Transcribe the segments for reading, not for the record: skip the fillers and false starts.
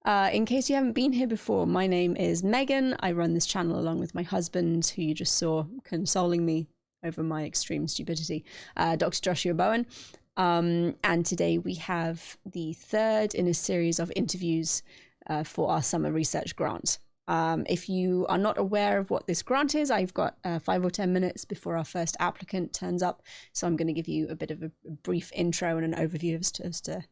In case you haven't been here before, my name is Megan. I run this channel along with my husband, who you just saw consoling me over my extreme stupidity, Dr. Joshua Bowen. And today we have the third in a series of interviews for our summer research grant. If you are not aware of what this grant is, I've got 5 or 10 minutes before our first applicant turns up. So I'm going to give you a bit of a brief intro and an overview as to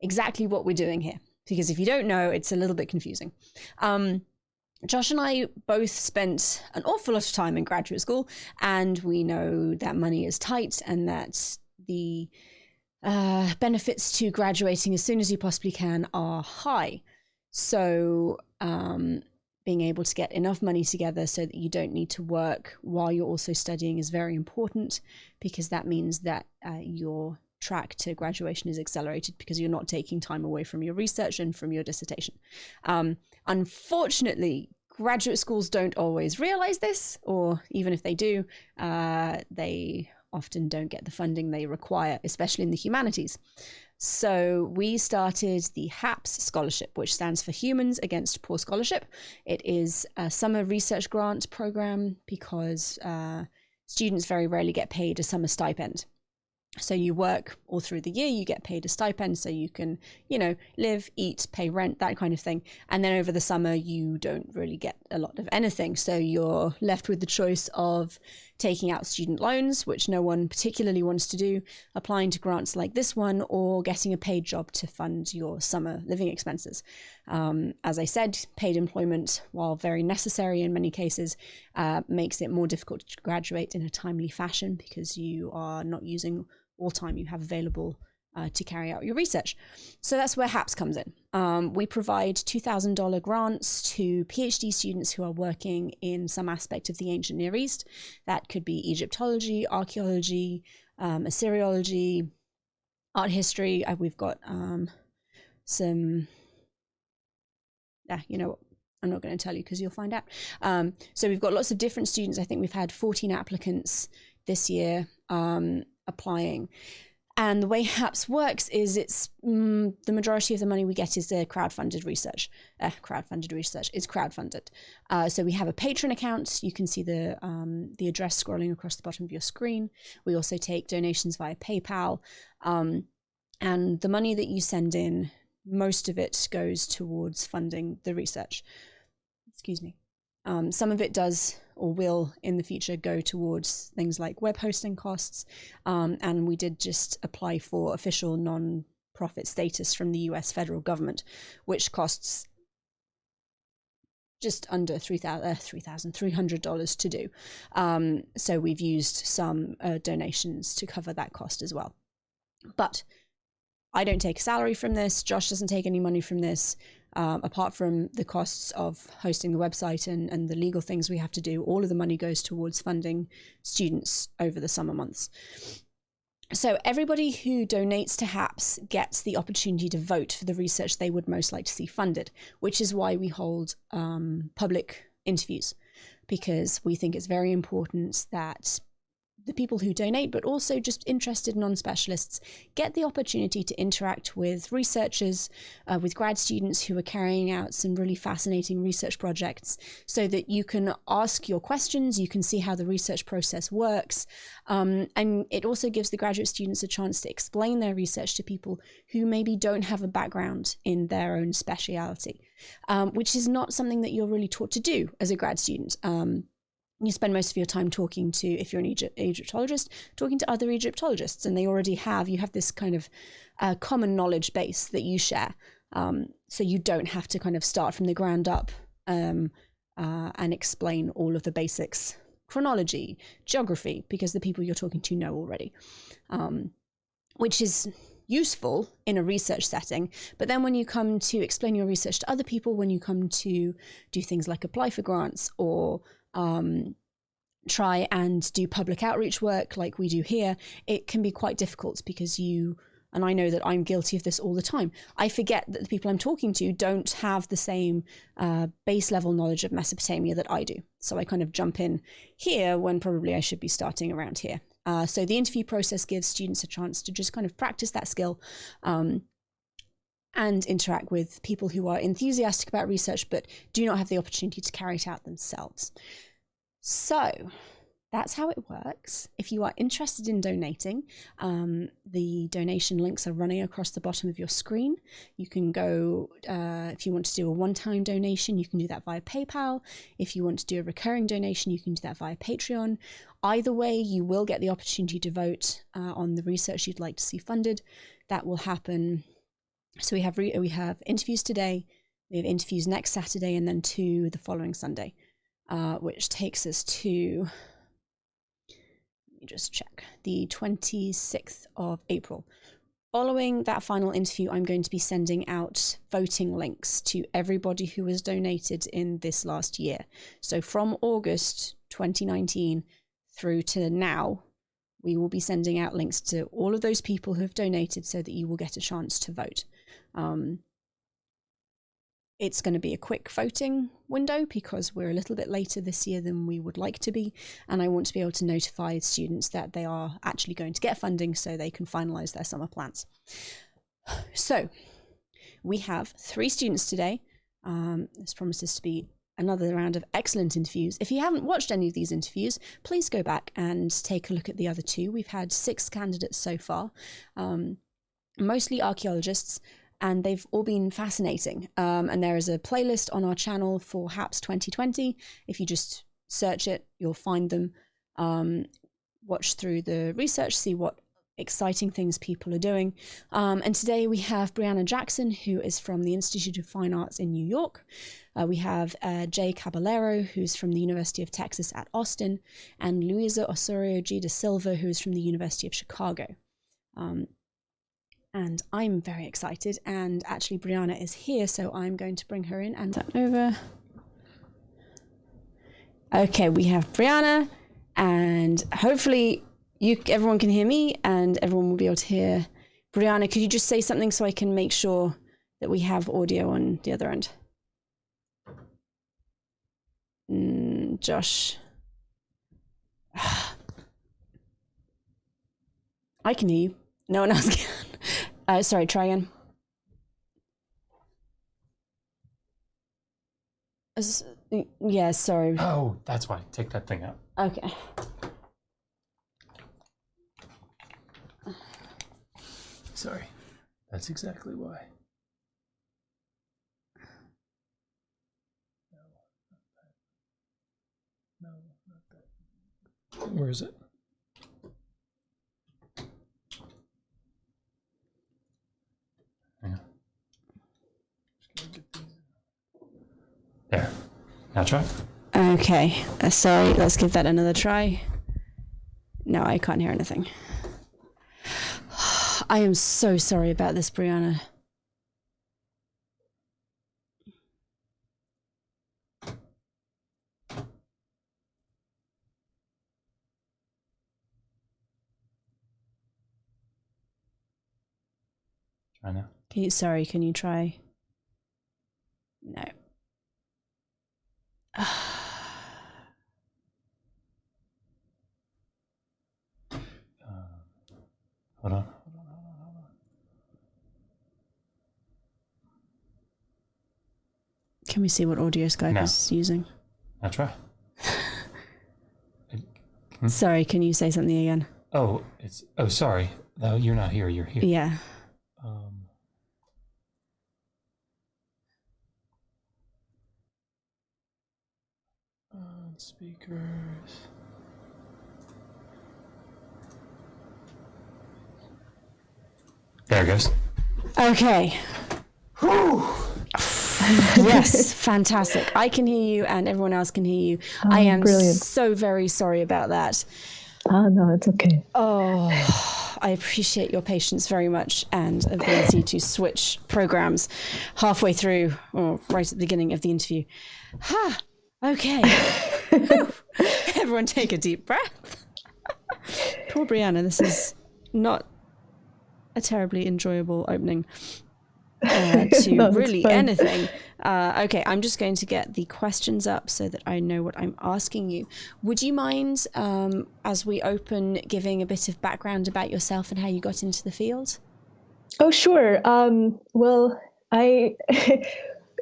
exactly what we're doing here. Because if you don't know, it's a little bit confusing. Josh and I both spent an awful lot of time in graduate school, and we know that money is tight and that the benefits to graduating as soon as you possibly can are high. So being able to get enough money together so that you don't need to work while you're also studying is very important, because that means that your track to graduation is accelerated because you're not taking time away from your research and from your dissertation. Unfortunately, graduate schools don't always realize this, or even if they do, they often don't get the funding they require, especially in the humanities. So we started the HAPS scholarship, which stands for Humans Against Poor Scholarship. It is a summer research grant program because students very rarely get paid a summer stipend. So you work all through the year, you get paid a stipend so you can, live, eat, pay rent, that kind of thing. And then over the summer, you don't really get a lot of anything. So you're left with the choice of taking out student loans, which no one particularly wants to do, applying to grants like this one, or getting a paid job to fund your summer living expenses. As I said, paid employment, while very necessary in many cases, makes it more difficult to graduate in a timely fashion because you are not using all time you have available to carry out your research. So that's where HAPS comes in. We provide $2,000 grants to Ph.D. students who are working in some aspect of the ancient Near East. That could be Egyptology, archaeology, Assyriology, art history. We've got some, you know what? I'm not going to tell you because you'll find out. So we've got lots of different students. I think we've had 14 applicants this year applying. And the way HAPS works is it's the majority of the money we get is the crowdfunded research. Crowdfunded research is crowdfunded. So we have a Patreon account. You can see the address scrolling across the bottom of your screen. We also take donations via PayPal. And the money that you send in, most of it goes towards funding the research. Excuse me. Some of it does or will in the future go towards things like web hosting costs. And we did just apply for official non-profit status from the US federal government, which costs just under $3,300 to do. So we've used some donations to cover that cost as well. But I don't take a salary from this. Josh doesn't take any money from this. Apart from the costs of hosting the website and the legal things we have to do, all of the money goes towards funding students over the summer months. So everybody who donates to HAPS gets the opportunity to vote for the research they would most like to see funded, which is why we hold public interviews, because we think it's very important that the people who donate, but also just interested non-specialists, get the opportunity to interact with researchers, with grad students who are carrying out some really fascinating research projects, so that you can ask your questions, you can see how the research process works, and it also gives the graduate students a chance to explain their research to people who maybe don't have a background in their own speciality, which is not something that you're really taught to do as a grad student. You spend most of your time talking to, if you're an Egyptologist, talking to other Egyptologists, and you have this kind of common knowledge base that you share. So you don't have to kind of start from the ground up and explain all of the basics, chronology, geography, because the people you're talking to know already, which is useful in a research setting. But then when you come to explain your research to other people, when you come to do things like apply for grants or try and do public outreach work like we do here, it can be quite difficult because and I know that I'm guilty of this all the time, I forget that the people I'm talking to don't have the same base level knowledge of Mesopotamia that I do. So I kind of jump in here when probably I should be starting around here. So the interview process gives students a chance to just kind of practice that skill. and interact with people who are enthusiastic about research but do not have the opportunity to carry it out themselves. So that's how it works. If you are interested in donating, the donation links are running across the bottom of your screen. You can go, if you want to do a one-time donation, you can do that via PayPal. If you want to do a recurring donation, you can do that via Patreon. Either way, you will get the opportunity to vote on the research you'd like to see funded. That will happen. So we have interviews today, we have interviews next Saturday, and then 2 the following Sunday, which takes us to, just check, the 26th of April. Following that final interview, I'm going to be sending out voting links to everybody who has donated in this last year. So from August 2019 through to now, we will be sending out links to all of those people who have donated so that you will get a chance to vote. It's going to be a quick voting window because we're a little bit later this year than we would like to be, and I want to be able to notify students that they are actually going to get funding so they can finalize their summer plans. So we have 3 students today. This promises to be another round of excellent interviews. If you haven't watched any of these interviews, please go back and take a look at the other 2. We've had 6 candidates so far, mostly archaeologists, and they've all been fascinating. And there is a playlist on our channel for HAPS 2020. If you just search it, you'll find them. Watch through the research, see what exciting things people are doing. And today we have Brianna Jackson, who is from the Institute of Fine Arts in New York. We have Jay Caballero, who's from the University of Texas at Austin, and Louisa Ossorio da Silva, who is from the University of Chicago. And I'm very excited, and actually Brianna is here, so I'm going to bring her in and that over. Okay, we have Brianna, and hopefully everyone can hear me, and everyone will be able to hear Brianna. Could you just say something so I can make sure that we have audio on the other end? Josh. I can hear you. No one else can. Sorry, try again. Yeah, sorry. Oh, that's why. Take that thing out. Okay. Sorry. That's exactly why. No, not that. Where is it? There. Now try. Okay. Sorry, let's give that another try. No, I can't hear anything. I am so sorry about this, Brianna. Try now. Sorry, can you try? No. Hold on. Can we see what audio Skype is using? Now try. Sorry, can you say something again? Oh, sorry. No, you're not here. You're here. Yeah. On speakers. There it goes. Okay. Yes, fantastic. I can hear you and everyone else can hear you. I am brilliant. So very sorry about that. No, it's okay. Oh, I appreciate your patience very much and ability to switch programs halfway through or right at the beginning of the interview. Okay. Everyone take a deep breath. Poor Brianna, this is not a terribly enjoyable opening to No, really anything. Okay, I'm just going to get the questions up so that I know what I'm asking you. Would you mind, as we open, giving a bit of background about yourself and how you got into the field? Oh, sure. Well, I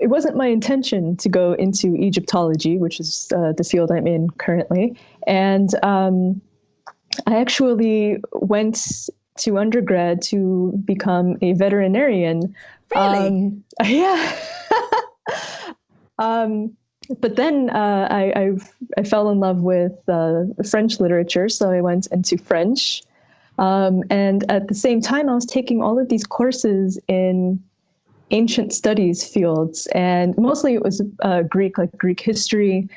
it wasn't my intention to go into Egyptology, which is the field I'm in currently. And I actually went to undergrad to become a veterinarian. Really? Yeah. But then I fell in love with French literature, so I went into French. And at the same time, I was taking all of these courses in ancient studies fields, and mostly it was Greek, like Greek history,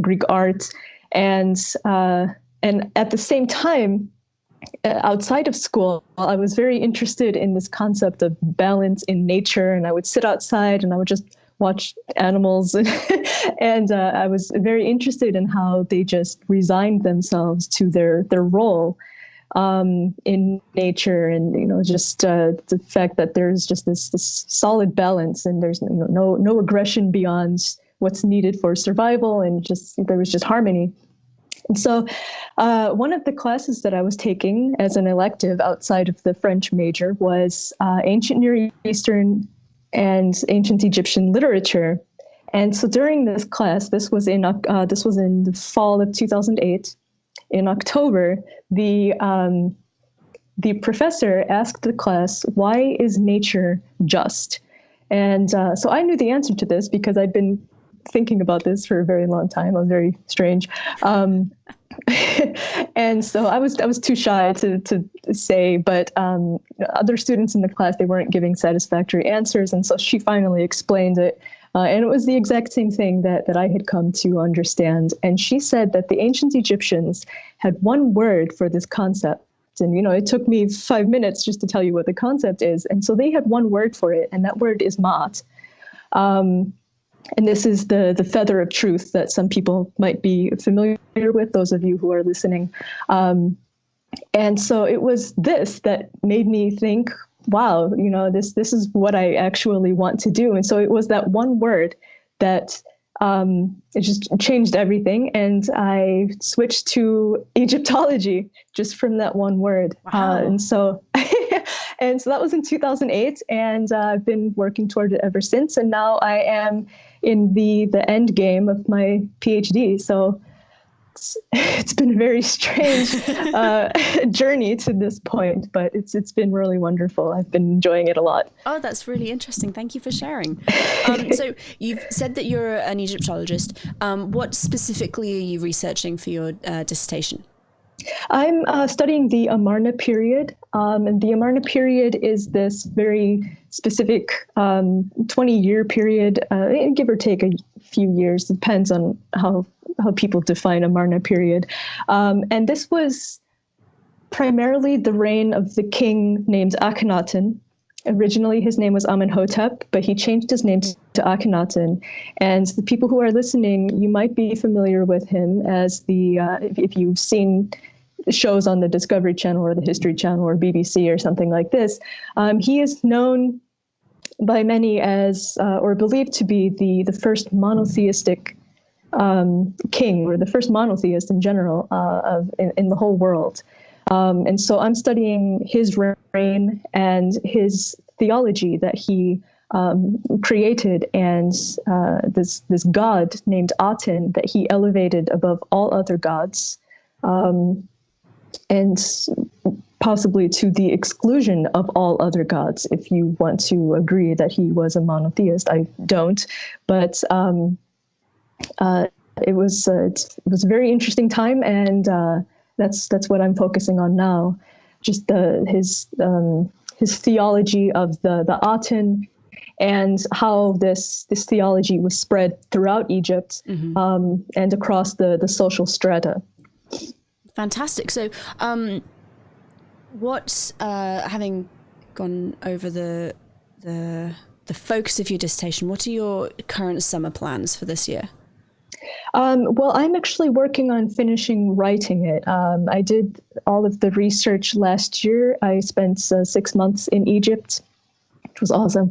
Greek art, and at the same time, outside of school, I was very interested in this concept of balance in nature, and I would sit outside and I would just watch animals, and I was very interested in how they just resigned themselves to their role in nature, and just the fact that there's just this solid balance, and there's no aggression beyond what's needed for survival, and there was just harmony. And so one of the classes that I was taking as an elective outside of the French major was ancient Near Eastern and ancient Egyptian literature. And so during this class, this was in the fall of 2008. In October, the professor asked the class, "Why is nature just?" And so I knew the answer to this because I'd been thinking about this for a very long time. I was very strange. And so I was too shy to say, but other students in the class, they weren't giving satisfactory answers. And so she finally explained it. And it was the exact same thing that I had come to understand. And she said that the ancient Egyptians had one word for this concept. And, it took me 5 minutes just to tell you what the concept is. And so they had one word for it, and that word is Ma'at. And this is the feather of truth that some people might be familiar with, those of you who are listening. And so it was this that made me think, wow, this is what I actually want to do. And so it was that one word that it just changed everything. And I switched to Egyptology just from that one word. Wow. And so that was in 2008, and I've been working toward it ever since. And now I am in the end game of my PhD. So it's been a very strange journey to this point, but it's been really wonderful. I've been enjoying it a lot. Oh, that's really interesting. Thank you for sharing. So you've said that you're an Egyptologist. What specifically are you researching for your dissertation? I'm studying the Amarna period, and the Amarna period is this very specific 20-year period, give or take a few years. It depends on how people define Amarna period. And this was primarily the reign of the king named Akhenaten. Originally, his name was Amenhotep, but he changed his name to Akhenaten. And the people who are listening, you might be familiar with him as if you've seen shows on the Discovery Channel or the History Channel or BBC or something like this. He is known by many as, or believed to be, the first monotheistic king, or the first monotheist in general in the whole world. And so I'm studying his reign and his theology that he created, and this god named Aten that he elevated above all other gods, and possibly to the exclusion of all other gods, if you want to agree that he was a monotheist. I don't, but it was a very interesting time, and that's what I'm focusing on now. Just his theology of the Aten, and how this theology was spread throughout Egypt, and across the social strata. Fantastic. So, having gone over the focus of your dissertation, what are your current summer plans for this year? Well, I'm actually working on finishing writing it. I did all of the research last year. I spent 6 months in Egypt, which was awesome.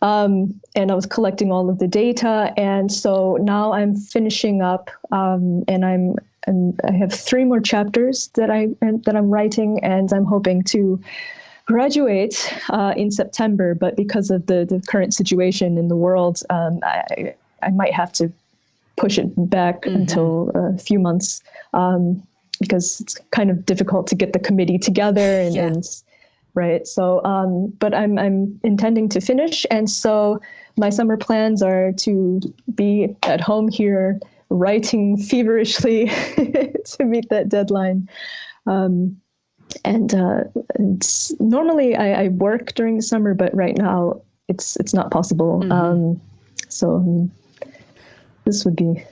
And I was collecting all of the data. And so now I'm finishing up, and I have 3 more chapters that I'm writing, and I'm hoping to graduate in September, but because of the current situation in the world, I might have to push it back until a few months, because it's kind of difficult to get the committee together and right. So, but I'm intending to finish, and so my summer plans are to be at home here writing feverishly to meet that deadline. And normally I work during the summer, but right now it's not possible. So this would be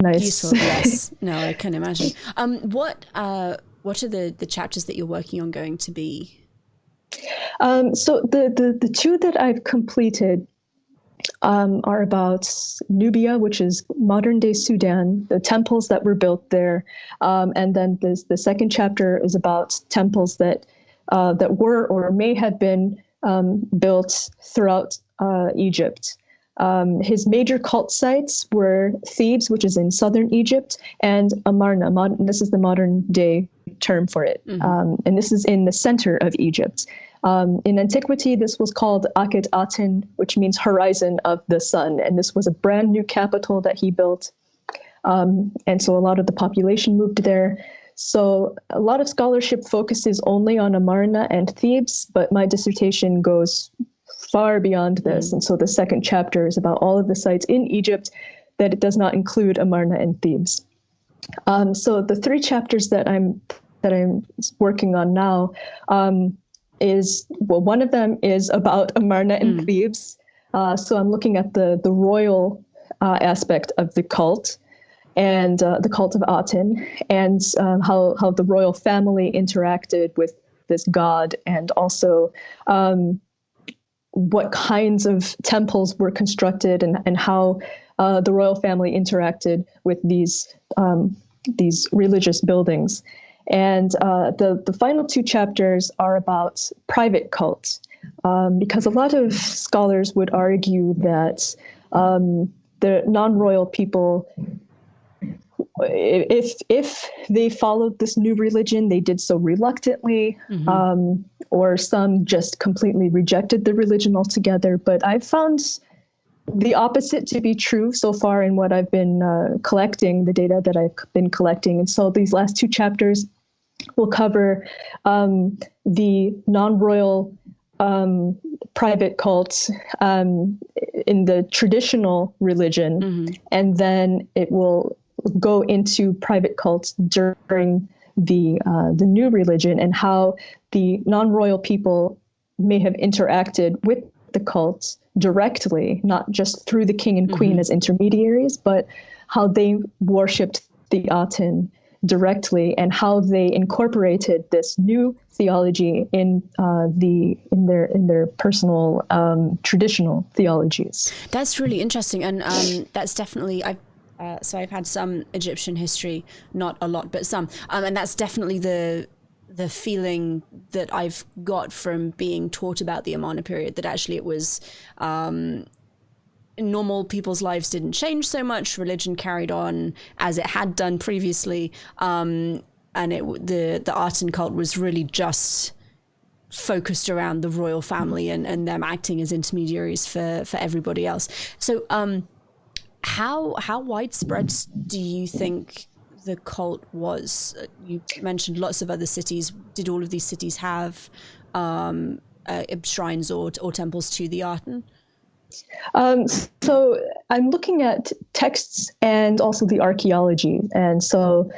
nice. Useful, yes. No, I can imagine. What are the chapters that you're working on going to be? So the two that I've completed are about Nubia, which is modern day Sudan, the temples that were built there. And then the second chapter is about temples that were or may have been built throughout Egypt. His major cult sites were Thebes, which is in southern Egypt, and Amarna. This is the modern day term for it. And this is in the center of Egypt. In antiquity, this was called Akhet Aten, which means horizon of the sun. And this was a brand new capital that he built. And so a lot of the population moved there. So a lot of scholarship focuses only on Amarna and Thebes, but my dissertation goes far beyond this. And so the second chapter is about all of the sites in Egypt that it does not include Amarna and Thebes. So the three chapters that I'm working on now one of them is about Amarna and Thebes. So I'm looking at the royal aspect of the cult and the cult of Aten, and how the royal family interacted with this god, and also what kinds of temples were constructed, and how the royal family interacted with these religious buildings. And the final two chapters are about private cults, because a lot of scholars would argue that the non-royal people, if they followed this new religion, they did so reluctantly, or some just completely rejected the religion altogether. But I've found the opposite to be true so far in what I've been collecting, the data that I've been collecting. And so these last two chapters will cover the non-royal private cults in the traditional religion, and then it will go into private cults during the new religion, and how the non-royal people may have interacted with the cults directly, not just through the king and queen as intermediaries, but how they worshipped the Aten directly, and how they incorporated this new theology in their personal traditional theologies. That's really interesting, and that's definitely so I've had some Egyptian history, not a lot, but some, and that's definitely the feeling that I've got from being taught about the Amarna period, that actually it was normal people's lives didn't change so much. Religion carried on as it had done previously, and the Aten cult was really just focused around the royal family and them acting as intermediaries for everybody else. So how widespread do you think the cult was? You mentioned lots of other cities. Did all of these cities have shrines or temples to the Aten? So I'm looking at texts and also the archaeology. And so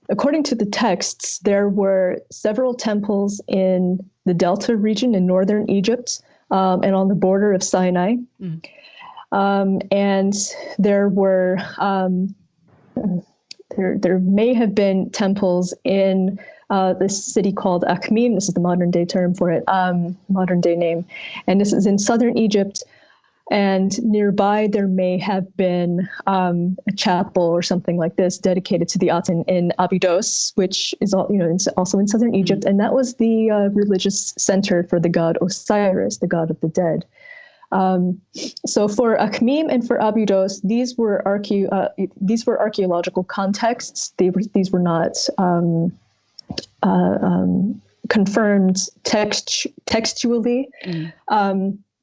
according to the texts, there were several temples in the Delta region in northern Egypt, and on the border of Sinai. And there were there may have been temples in this city called Akhmim. This is the modern day term for it, modern day name. And this is in southern Egypt. And nearby, there may have been a chapel or something like this dedicated to the Aten in Abydos, which is also in southern Egypt. And that was the religious center for the god Osiris, the god of the dead. So for Akhmim and for Abydos, these were archaeological contexts. These were not confirmed textually.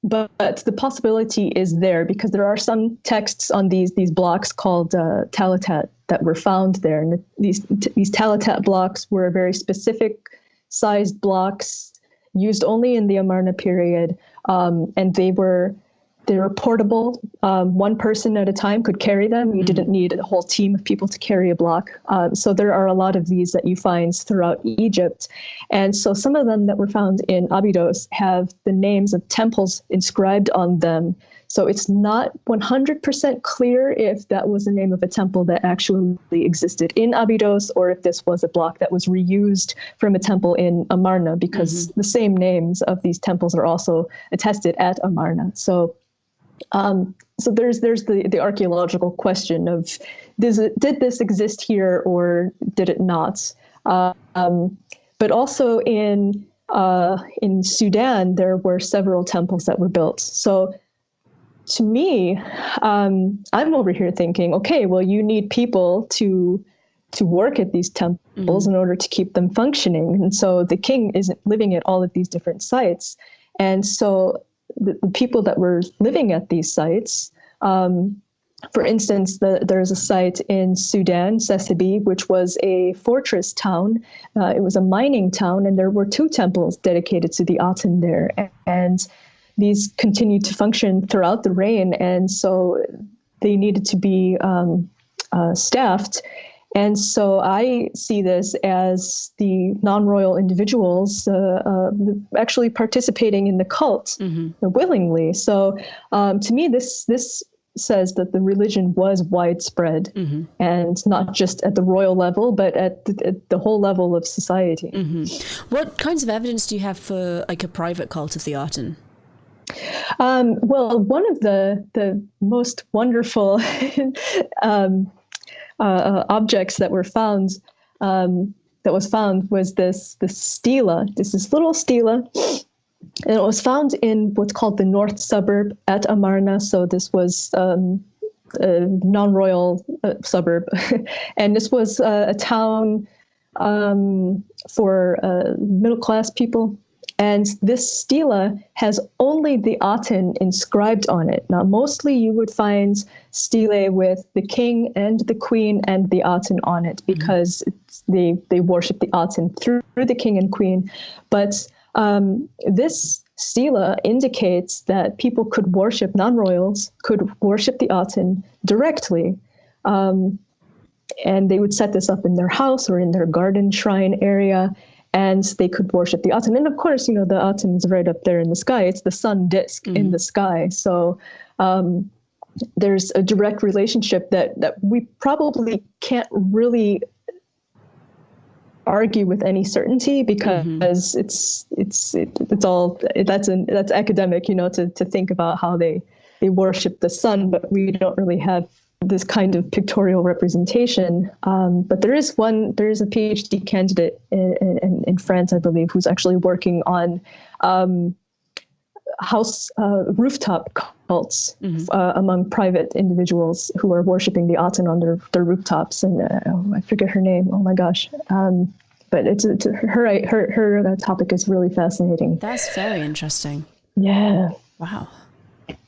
But the possibility is there because there are some texts on these blocks called talatat that were found there. And these talatat blocks were very specific sized blocks used only in the Amarna period. And they were portable. One person at a time could carry them. You didn't need a whole team of people to carry a block. So there are a lot of these that you find throughout Egypt. And so some of them that were found in Abydos have the names of temples inscribed on them. So it's not 100% clear if that was the name of a temple that actually existed in Abydos or if this was a block that was reused from a temple in Amarna, because the same names of these temples are also attested at Amarna. So there's the archaeological question of did this exist here or did it not? But also in Sudan, there were several temples that were built. So to me, I'm over here thinking, okay, well, you need people to work at these temples in order to keep them functioning. And so the king isn't living at all of these different sites. And so the people that were living at these sites, for instance, there's a site in Sudan, Sesibi, which was a fortress town. It was a mining town, and there were 2 temples dedicated to the Aten there. And these continued to function throughout the reign, and so they needed to be staffed. And so I see this as the non-royal individuals actually participating in the cult willingly. So to me, this says that the religion was widespread and not just at the royal level, but at the whole level of society. What kinds of evidence do you have for like a private cult of the Aten? Well, one of the most wonderful objects that were found, was this stela. This little stela, and it was found in what's called the north suburb at Amarna. So this was a non-royal suburb, and this was a town for middle-class people. And this stela has only the Aten inscribed on it. Now, mostly you would find stelae with the king and the queen and the Aten on it because they worship the Aten through the king and queen. But this stela indicates that people could worship, non-royals could worship the Aten directly. And they would set this up in their house or in their garden shrine area, and they could worship the Aten. And of course, the Aten is right up there in the sky. It's the sun disk in the sky. So there's a direct relationship that we probably can't really argue with any certainty because it's all that's academic, to think about how they worship the sun, but we don't really have this kind of pictorial representation. But there is a PhD candidate in France, I believe, who's actually working on rooftop cults among private individuals who are worshiping the Aten on their rooftops. And I forget her name. Oh my gosh. But her topic is really fascinating. That's very interesting. Yeah. Wow.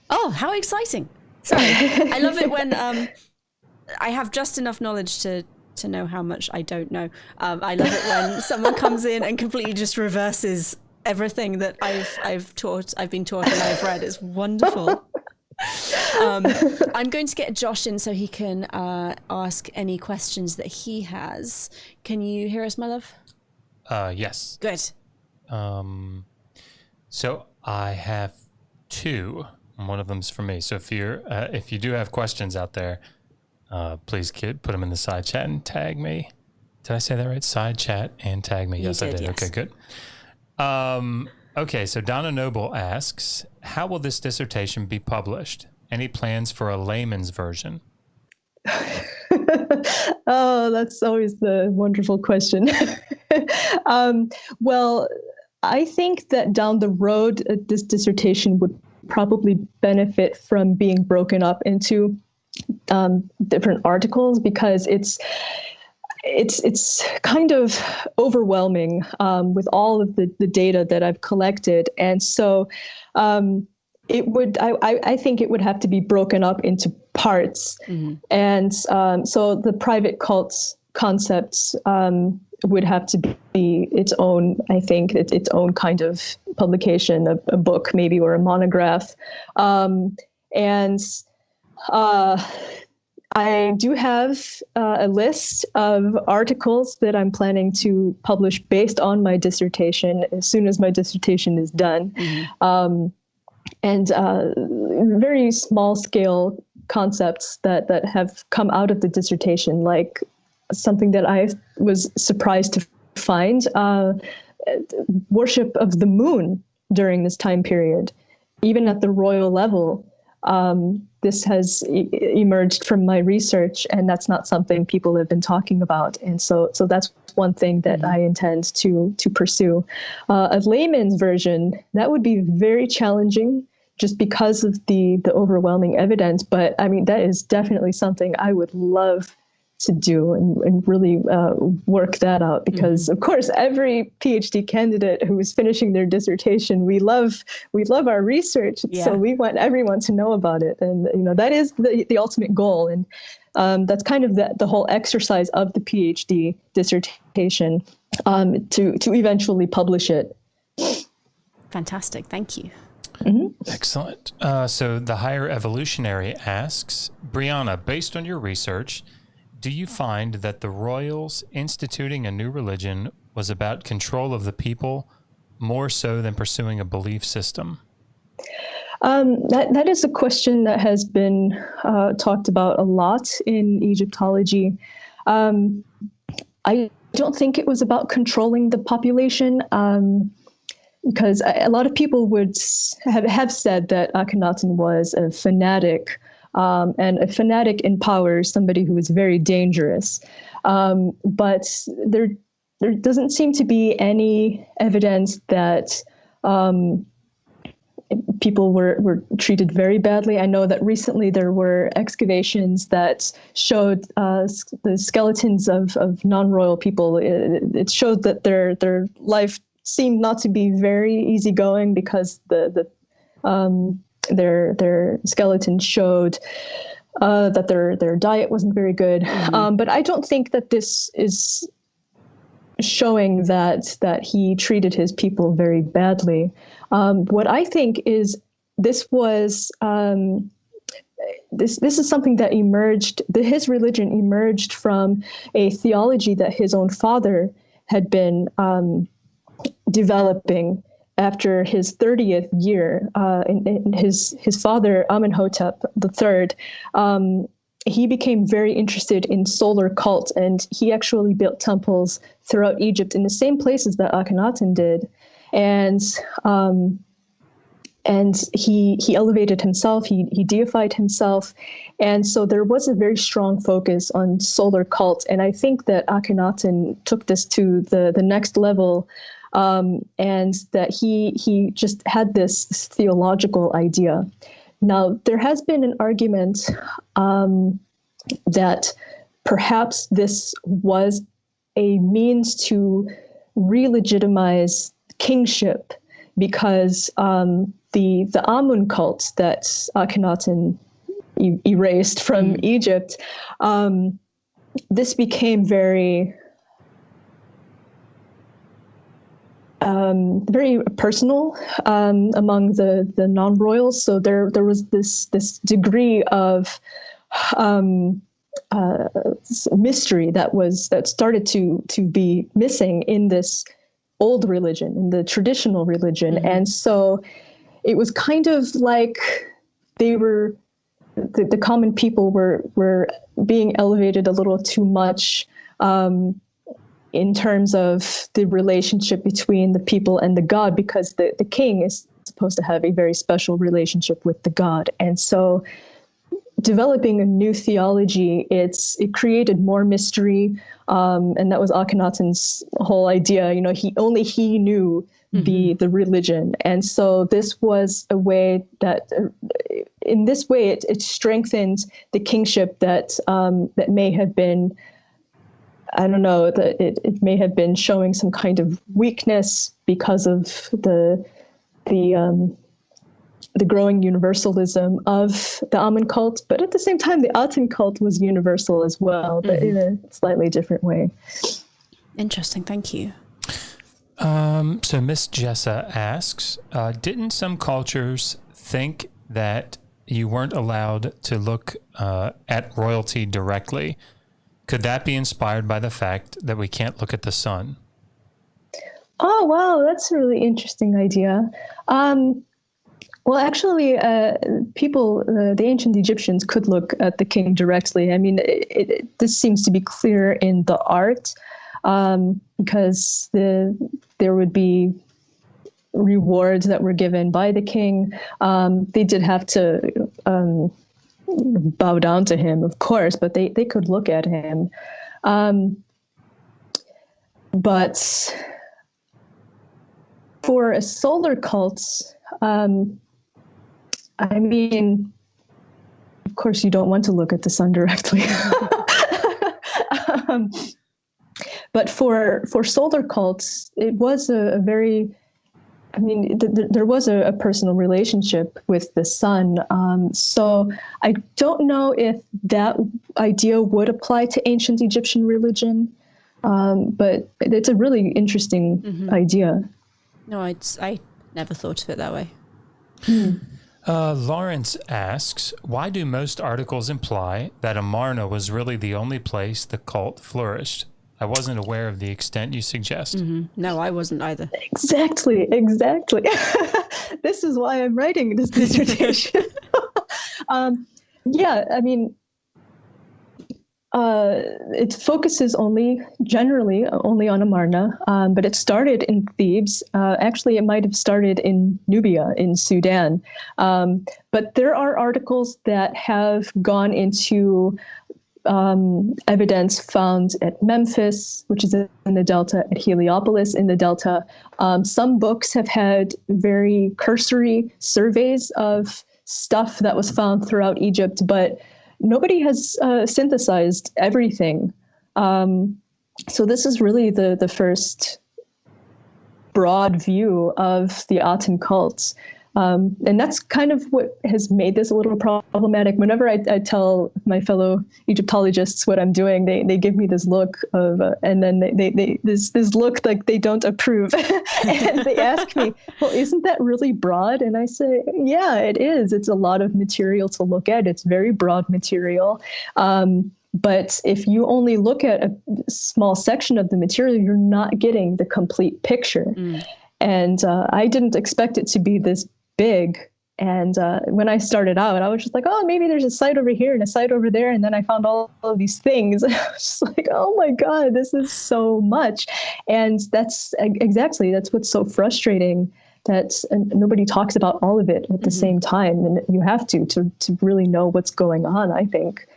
Oh, how exciting. Sorry. I love it when I have just enough knowledge to know how much I don't know. I love it when someone comes in and completely just reverses everything that I've been taught and I've read. It's wonderful. I'm going to get Josh in so he can ask any questions that he has. Can you hear us, my love? Yes. Good. So I have 2. One of them's for me. So if you do have questions out there, please put them in the side chat and tag me. Did I say that right? Side chat and tag me. Yes, I did. Yes. Okay, good. Okay, so Donna Noble asks, how will this dissertation be published? Any plans for a layman's version? Oh, that's always the wonderful question. Well, I think that down the road, this dissertation would probably benefit from being broken up into different articles, because it's kind of overwhelming with all of the data that I've collected. And so I think it would have to be broken up into parts. Mm-hmm. And so the private cults concepts would have to be its own, I think, its own kind of publication, a book maybe, or a monograph. I do have a list of articles that I'm planning to publish based on my dissertation as soon as my dissertation is done. Mm-hmm. And very small scale concepts that have come out of the dissertation, like something that I was surprised to find, worship of the moon during this time period, even at the royal level. This has emerged from my research, and that's not something people have been talking about. And so that's one thing that I intend to pursue. A layman's version, that would be very challenging just because of the overwhelming evidence. But I mean, that is definitely something I would love to do and really work that out, because of course every PhD candidate who is finishing their dissertation, we love our research, so we want everyone to know about it, and that is the ultimate goal, and that's kind of the whole exercise of the PhD dissertation, to eventually publish it. Fantastic, thank you. Mm-hmm. Excellent. So the Higher Evolutionary asks, Brianna, based on your research, do you find that the royals instituting a new religion was about control of the people more so than pursuing a belief system? That is a question that has been talked about a lot in Egyptology. I don't think it was about controlling the population, because a lot of people would have said that Akhenaten was a fanatic. And a fanatic in power is somebody who is very dangerous. But there doesn't seem to be any evidence that people were treated very badly. I know that recently there were excavations that showed the skeletons of non-royal people. It showed that their life seemed not to be very easygoing, because their skeletons showed that their diet wasn't very good. Mm-hmm. But I don't think that this is showing that he treated his people very badly. What I think is this was this is something that emerged. His religion emerged from a theology that his own father had been developing. After his 30th year, his father, Amenhotep III, he became very interested in solar cult, and he actually built temples throughout Egypt in the same places that Akhenaten did. And he elevated himself, he deified himself. And so there was a very strong focus on solar cult. And I think that Akhenaten took this to the next level, and that he just had this theological idea. Now, there has been an argument that perhaps this was a means to re-legitimize kingship, because the Amun cult that Akhenaten erased from Egypt, this became very personal among the non-royals. So there was this degree of mystery that started to be missing in this old religion, in the traditional religion. Mm-hmm. And so it was kind of like the common people were being elevated a little too much, in terms of the relationship between the people and the god, because the king is supposed to have a very special relationship with the god. And so developing a new theology, it created more mystery. And that was Akhenaten's whole idea. He knew the religion. And so this was a way that, in this way, it strengthened the kingship that may have been I don't know, that it may have been showing some kind of weakness because of the growing universalism of the Amun cult, but at the same time, the Aten cult was universal as well, but in a slightly different way. Interesting, thank you. So Miss Jessa asks, didn't some cultures think that you weren't allowed to look at royalty directly? Could that be inspired by the fact that we can't look at the sun? Oh, wow, that's a really interesting idea. Well, actually, the ancient Egyptians could look at the king directly. I mean, this seems to be clear in the art, because there would be rewards that were given by the king. They did have to bow down to him, of course, but they could look at him. But for a solar cult, I mean, of course, you don't want to look at the sun directly. But for solar cults, it was a very, I mean, there was a personal relationship with the sun. So I don't know if that idea would apply to ancient Egyptian religion, but it's a really interesting idea. No, I never thought of it that way. Lawrence asks, why do most articles imply that Amarna was really the only place the cult flourished? I wasn't aware of the extent you suggest. No, I wasn't either. Exactly. This is why I'm writing this dissertation. Yeah, I mean, it focuses generally only on Amarna, but it started in Thebes. Actually, it might have started in Nubia, in Sudan. But there are articles that have gone into evidence found at Memphis, which is in the Delta, at Heliopolis in the Delta. Some books have had very cursory surveys of stuff that was found throughout Egypt, but nobody has synthesized everything. So this is really the first broad view of the Aten cults. And that's kind of what has made this a little problematic. Whenever I tell my fellow Egyptologists what I'm doing, they give me this look of, and then this look like they don't approve. And they ask me, well, isn't that really broad? And I say, yeah, it is. It's a lot of material to look at. It's very broad material. But if you only look at a small section of the material, you're not getting the complete picture. And I didn't expect it to be this big. And when I started out, I was just like, oh, maybe there's a site over here and a site over there. And then I found all of these things. I was just like, oh my God, this is so much. And that's what's so frustrating, that nobody talks about all of it at the same time. And you have to really know what's going on, I think.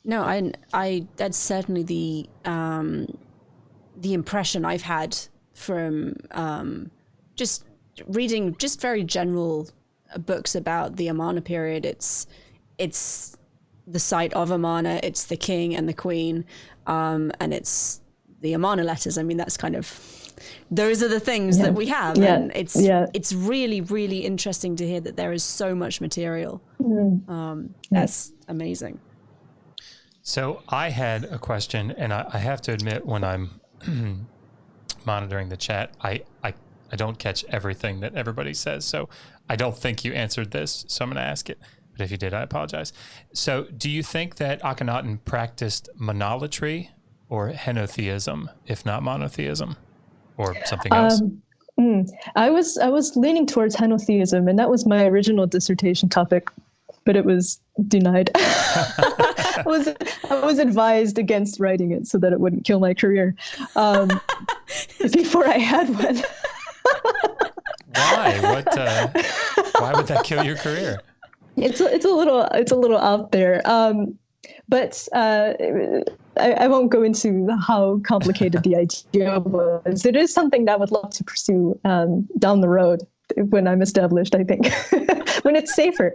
No, I that's certainly the impression I've had from just reading just very general books about the Amarna period. It's the site of Amarna, it's the king and the queen, and it's the Amarna letters. I mean, that's kind of, those are the things that we have. And it's really, really interesting to hear that there is so much material. That's amazing. So I had a question, and I have to admit, when I'm monitoring the chat, I don't catch everything that everybody says. So I don't think you answered this, so I'm going to ask it. But if you did, I apologize. So do you think that Akhenaten practiced monolatry or henotheism, if not monotheism, or something else? I was leaning towards henotheism, and that was my original dissertation topic, but it was denied. I was advised against writing it so that it wouldn't kill my career before I had one. Why? Why would that kill your career? It's a little out there, but I won't go into how complicated the idea was. It is something that I would love to pursue down the road when I'm established, I think, when it's safer.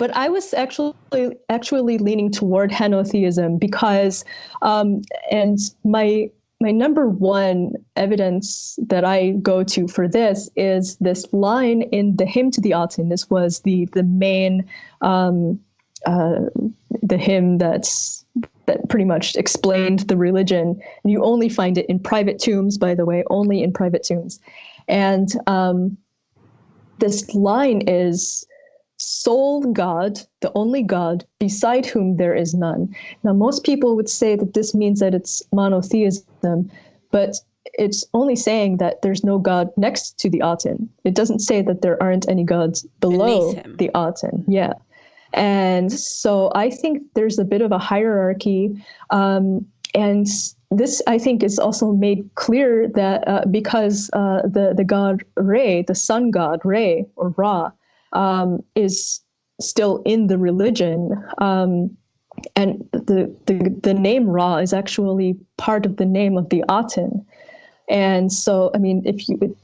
but I was actually leaning toward henotheism because, and my number one evidence that I go to for this is this line in the hymn to the Aten. This was the main the hymn that pretty much explained the religion. And you only find it in private tombs, by the way, only in private tombs. And this line is, sole God, the only God, beside whom there is none. Now, most people would say that this means that it's monotheism, but it's only saying that there's no God next to the Aten. It doesn't say that there aren't any gods below the Aten. Yeah. And so I think there's a bit of a hierarchy. And this, I think, is also made clear that because the god Re, the sun god Re, or Ra, is still in the religion. And the name Ra is actually part of the name of the Aten. And so, I mean,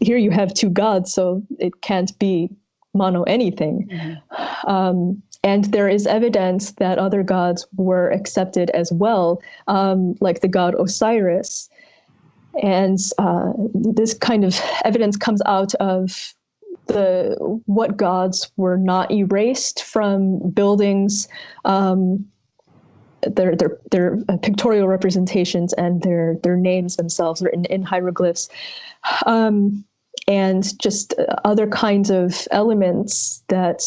here you have two gods, so it can't be mono anything. Mm-hmm. And there is evidence that other gods were accepted as well, like the god Osiris. And this kind of evidence comes out of what gods were not erased from buildings, their pictorial representations, and their names themselves written in hieroglyphs, and just other kinds of elements that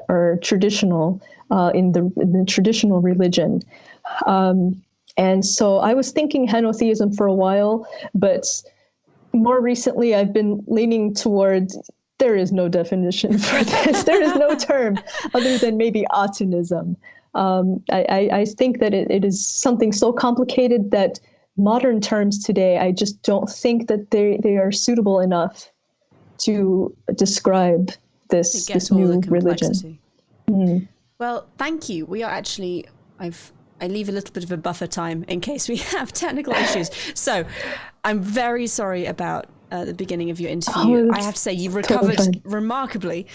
are traditional in the traditional religion. And so I was thinking henotheism for a while, but more recently I've been leaning toward, there is no definition for this. There is no term other than maybe Atenism. I think that it is something so complicated that modern terms today, I just don't think that they are suitable enough to describe this new religion. Mm. Well, thank you. We are actually, I leave a little bit of a buffer time in case we have technical issues. So I'm very sorry about the beginning of your interview. I have to say you recovered remarkably.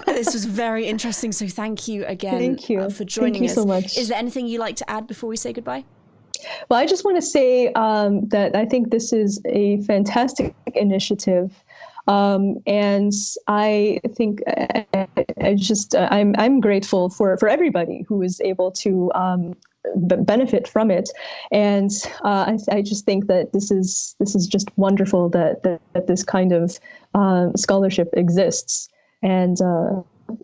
This was very interesting. So thank you again for joining us. Thank you so much. Is there anything you'd like to add before we say goodbye? Well, I just want to say that I think this is a fantastic initiative. And I think I'm grateful for everybody who is able to benefit from it. And I just think that this is just wonderful that this kind of scholarship exists. And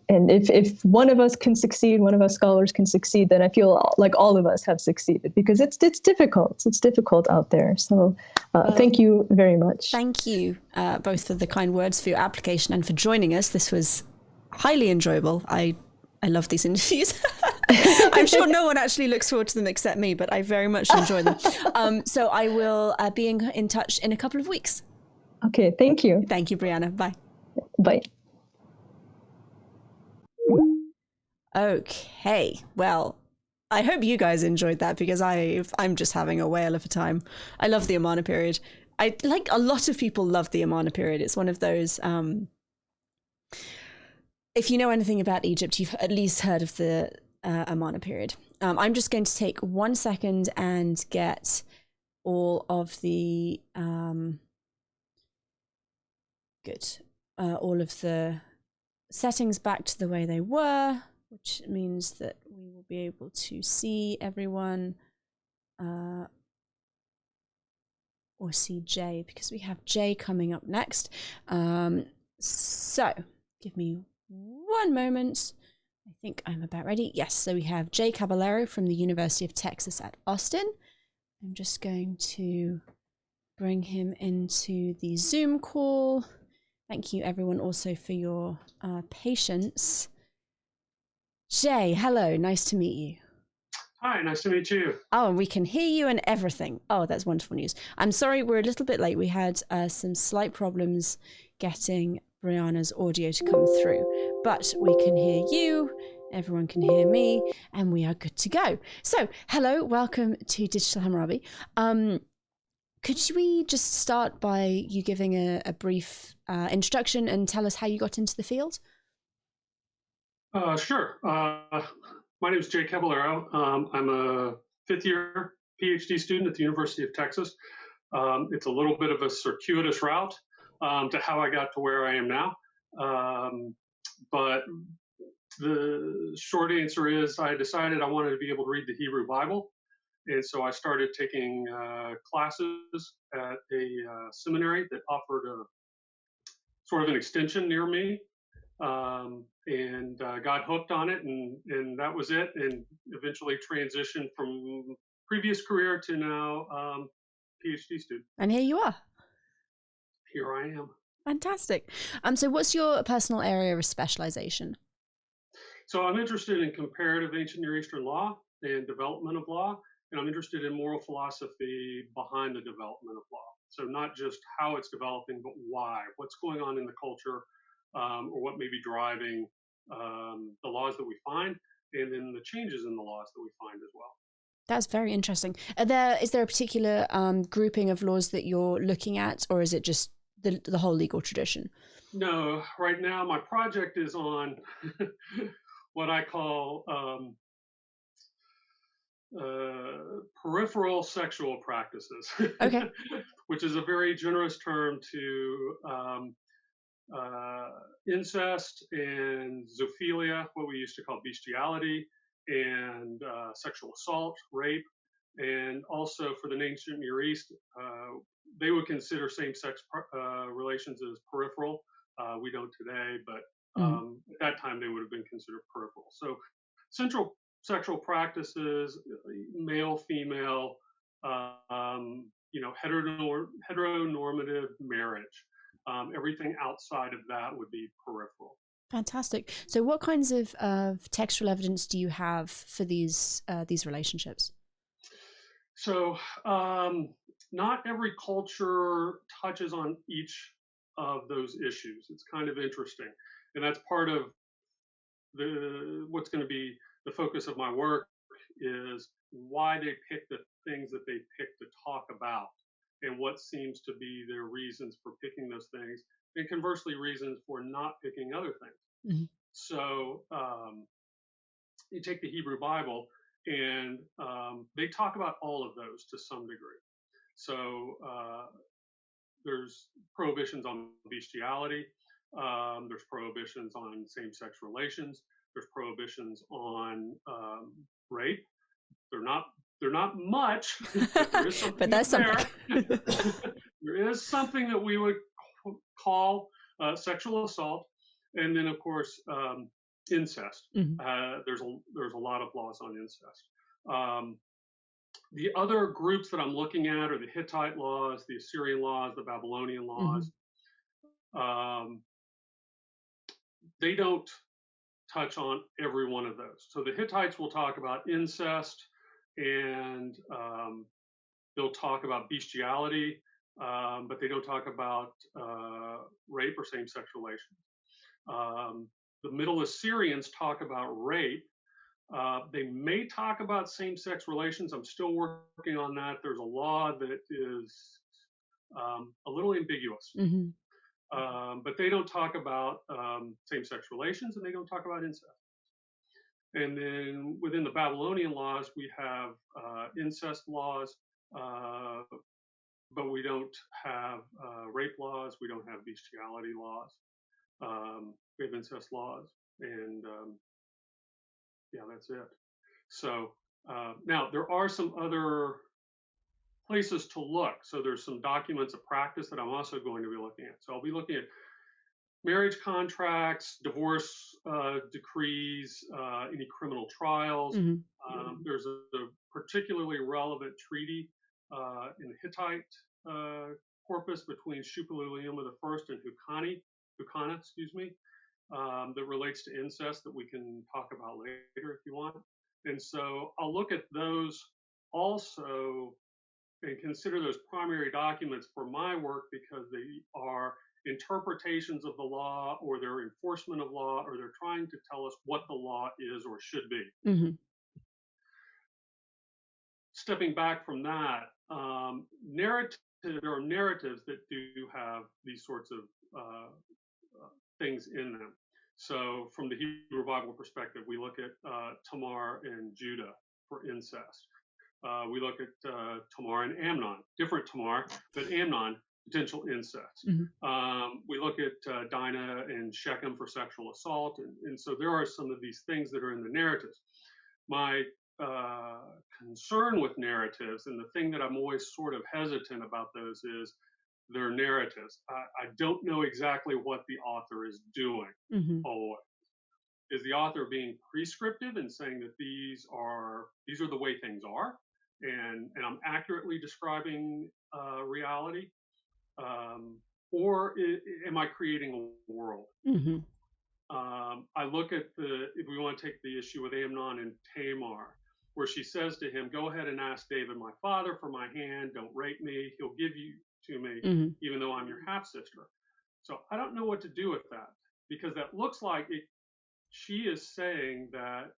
if one of us can succeed, one of us scholars can succeed, then I feel like all of us have succeeded, because it's difficult. It's difficult out there. So thank you very much. Thank you both for the kind words, for your application, and for joining us. This was highly enjoyable. I love these interviews. I'm sure no one actually looks forward to them except me, but I very much enjoy them. So I will be in touch in a couple of weeks. Okay, thank you. Thank you, Brianna. Bye. Bye. Okay, well, I hope you guys enjoyed that, because I'm just having a whale of a time. I love the Amarna period. I like, a lot of people love the Amarna period. It's one of those, if you know anything about Egypt, you've at least heard of the Amarna period. I'm just going to take 1 second and get all of the all of the settings back to the way they were, which means that we will be able to see everyone or see Jay, because we have Jay coming up next. So give me 1 moment. I think I'm about ready. Yes, so we have Jay Caballero from the University of Texas at Austin. I'm just going to bring him into the Zoom call. Thank you, everyone, also for your patience. Jay, hello. Nice to meet you. Hi, nice to meet you. Oh, and we can hear you and everything. Oh, that's wonderful news. I'm sorry we're a little bit late. We had some slight problems getting Brianna's audio to come through, but we can hear you, everyone can hear me, and we are good to go. So, hello, welcome to Digital Hammurabi. Could we just start by you giving a brief introduction and tell us how you got into the field? Sure. My name is Jay Caballero. I'm a fifth-year Ph.D. student at the University of Texas. It's a little bit of a circuitous route to how I got to where I am now. But the short answer is I decided I wanted to be able to read the Hebrew Bible. And so I started taking classes at a seminary that offered a sort of an extension near me, and got hooked on it, and that was it, and eventually transitioned from previous career to now PhD student. And here you are. Here I am. Fantastic. So what's your personal area of specialization? So I'm interested in comparative ancient Near Eastern law and development of law, and I'm interested in moral philosophy behind the development of law. So not just how it's developing, but why, what's going on in the culture, or what may be driving the laws that we find, and then the changes in the laws that we find as well. That's very interesting. Is there a particular grouping of laws that you're looking at, or is it just the whole legal tradition? No, right now my project is on what I call peripheral sexual practices, Okay. which is a very generous term to incest and zoophilia, what we used to call bestiality, and sexual assault, rape, and also for the ancient Near East, they would consider same-sex relations as peripheral. We don't today, but at that time they would have been considered peripheral. So central sexual practices, male, female, heteronormative marriage. Everything outside of that would be peripheral. Fantastic. So what kinds of textual evidence do you have for these relationships? So not every culture touches on each of those issues. It's kind of interesting. And that's part of what's going to be the focus of my work, is why they pick the things that they pick to talk about, and what seems to be their reasons for picking those things, and conversely reasons for not picking other things. Mm-hmm. So you take the Hebrew Bible, and they talk about all of those to some degree. So there's prohibitions on bestiality, there's prohibitions on same-sex relations, there's prohibitions on rape. They're not much, but there is something. But that's something. There is something that we would call sexual assault, and then of course incest. Mm-hmm. There's a lot of laws on incest. The other groups that I'm looking at are the Hittite laws, the Assyrian laws, the Babylonian laws. Mm-hmm. They don't touch on every one of those. So the Hittites will talk about incest, and they'll talk about bestiality, but they don't talk about rape or same-sex relations. The Middle Assyrians talk about rape. They may talk about same-sex relations. I'm still working on that. There's a law that is a little ambiguous. Mm-hmm. But they don't talk about same-sex relations, and they don't talk about incest. And then within the Babylonian laws, we have incest laws, but we don't have rape laws. We don't have bestiality laws. We have incest laws, and yeah, that's it. So now there are some other places to look. So there's some documents of practice that I'm also going to be looking at. So I'll be looking at marriage contracts, divorce decrees, any criminal trials. Mm-hmm. There's a particularly relevant treaty in the Hittite corpus between Shuppiluliuma I and Hukkana, that relates to incest that we can talk about later if you want. And so I'll look at those also and consider those primary documents for my work, because they are interpretations of the law, or their enforcement of law, or they're trying to tell us what the law is or should be. Mm-hmm. Stepping back from that, there are narratives that do have these sorts of things in them. So from the Hebrew Bible perspective, we look at Tamar and Judah for incest. We look at Tamar and Amnon, different Tamar, but Amnon, potential incest. We look at Dinah and Shechem for sexual assault. And so there are some of these things that are in the narratives. My concern with narratives, and the thing that I'm always sort of hesitant about those, is their narratives. I don't know exactly what the author is doing always. Is the author being prescriptive and saying that these are the way things are, and I'm accurately describing reality, or am I creating a world? I look at if we want to take the issue with Amnon and Tamar, where she says to him, "Go ahead and ask David, my father, for my hand. Don't rape me. He'll give you to me, even though I'm your half sister." So I don't know what to do with that, because that looks like she is saying that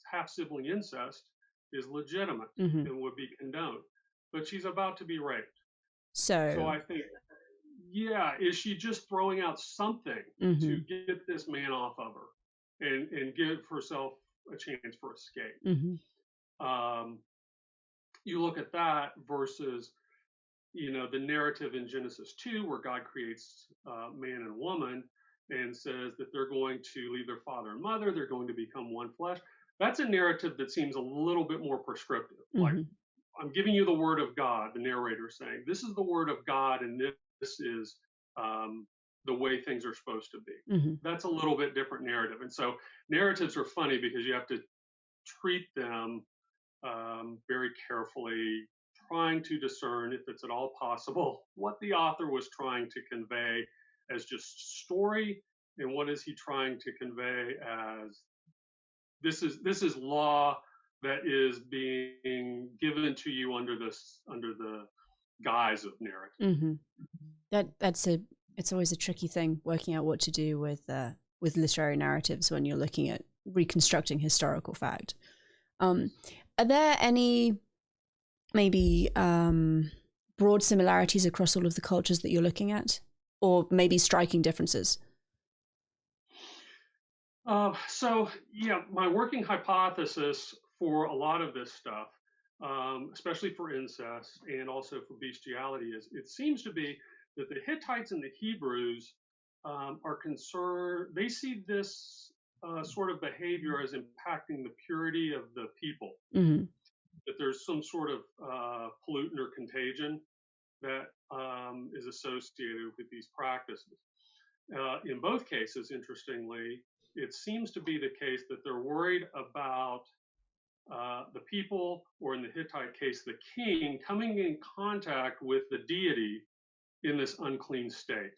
half sibling incest is legitimate and would be condoned, but she's about to be raped. So I think, yeah, is she just throwing out something to get this man off of her and give herself a chance for escape? You look at that versus, the narrative in Genesis 2, where God creates man and woman and says that they're going to leave their father and mother, they're going to become one flesh. That's a narrative that seems a little bit more prescriptive. Like, I'm giving you the word of God, the narrator saying, this is the word of God, and this is the way things are supposed to be. That's a little bit different narrative. And so narratives are funny because you have to treat them very carefully, trying to discern, if it's at all possible, what the author was trying to convey as just story, and what is he trying to convey as this is law that is being given to you under the guise of narrative. It's always a tricky thing working out what to do with literary narratives when you're looking at reconstructing historical fact. Are there any maybe broad similarities across all of the cultures that you're looking at, or maybe striking differences? So yeah, my working hypothesis for a lot of this stuff, especially for incest and also for bestiality, is it seems to be that the Hittites and the Hebrews are concerned. They see this sort of behavior as impacting the purity of the people. That there's some sort of pollutant or contagion that is associated with these practices. In both cases, interestingly, it seems to be the case that they're worried about the people, or in the Hittite case, the king, coming in contact with the deity in this unclean state.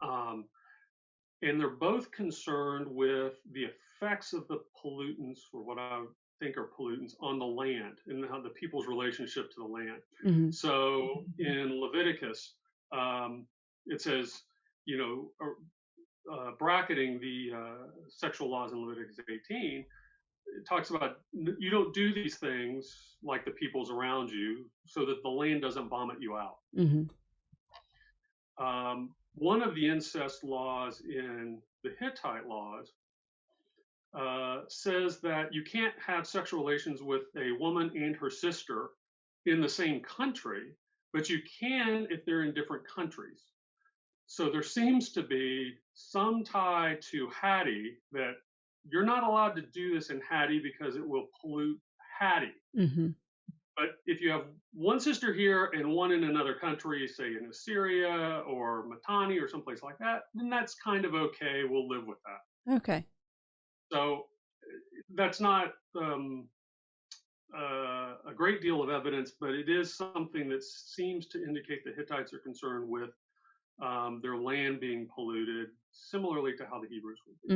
And they're both concerned with the effects of the pollutants, or what I think are pollutants, on the land and how the people's relationship to the land. So in Leviticus, it says, bracketing the sexual laws in Leviticus 18, it talks about you don't do these things like the peoples around you, so that the land doesn't vomit you out. One of the incest laws in the Hittite laws says that you can't have sexual relations with a woman and her sister in the same country, but you can if they're in different countries. So there seems to be some tie to Hattie, that you're not allowed to do this in Hattie because it will pollute Hattie. But if you have one sister here and one in another country, say in Assyria or Mitanni or someplace like that, then that's kind of okay. We'll live with that. Okay. So that's not a great deal of evidence, but it is something that seems to indicate the Hittites are concerned with their land being polluted, similarly to how the Hebrews would be.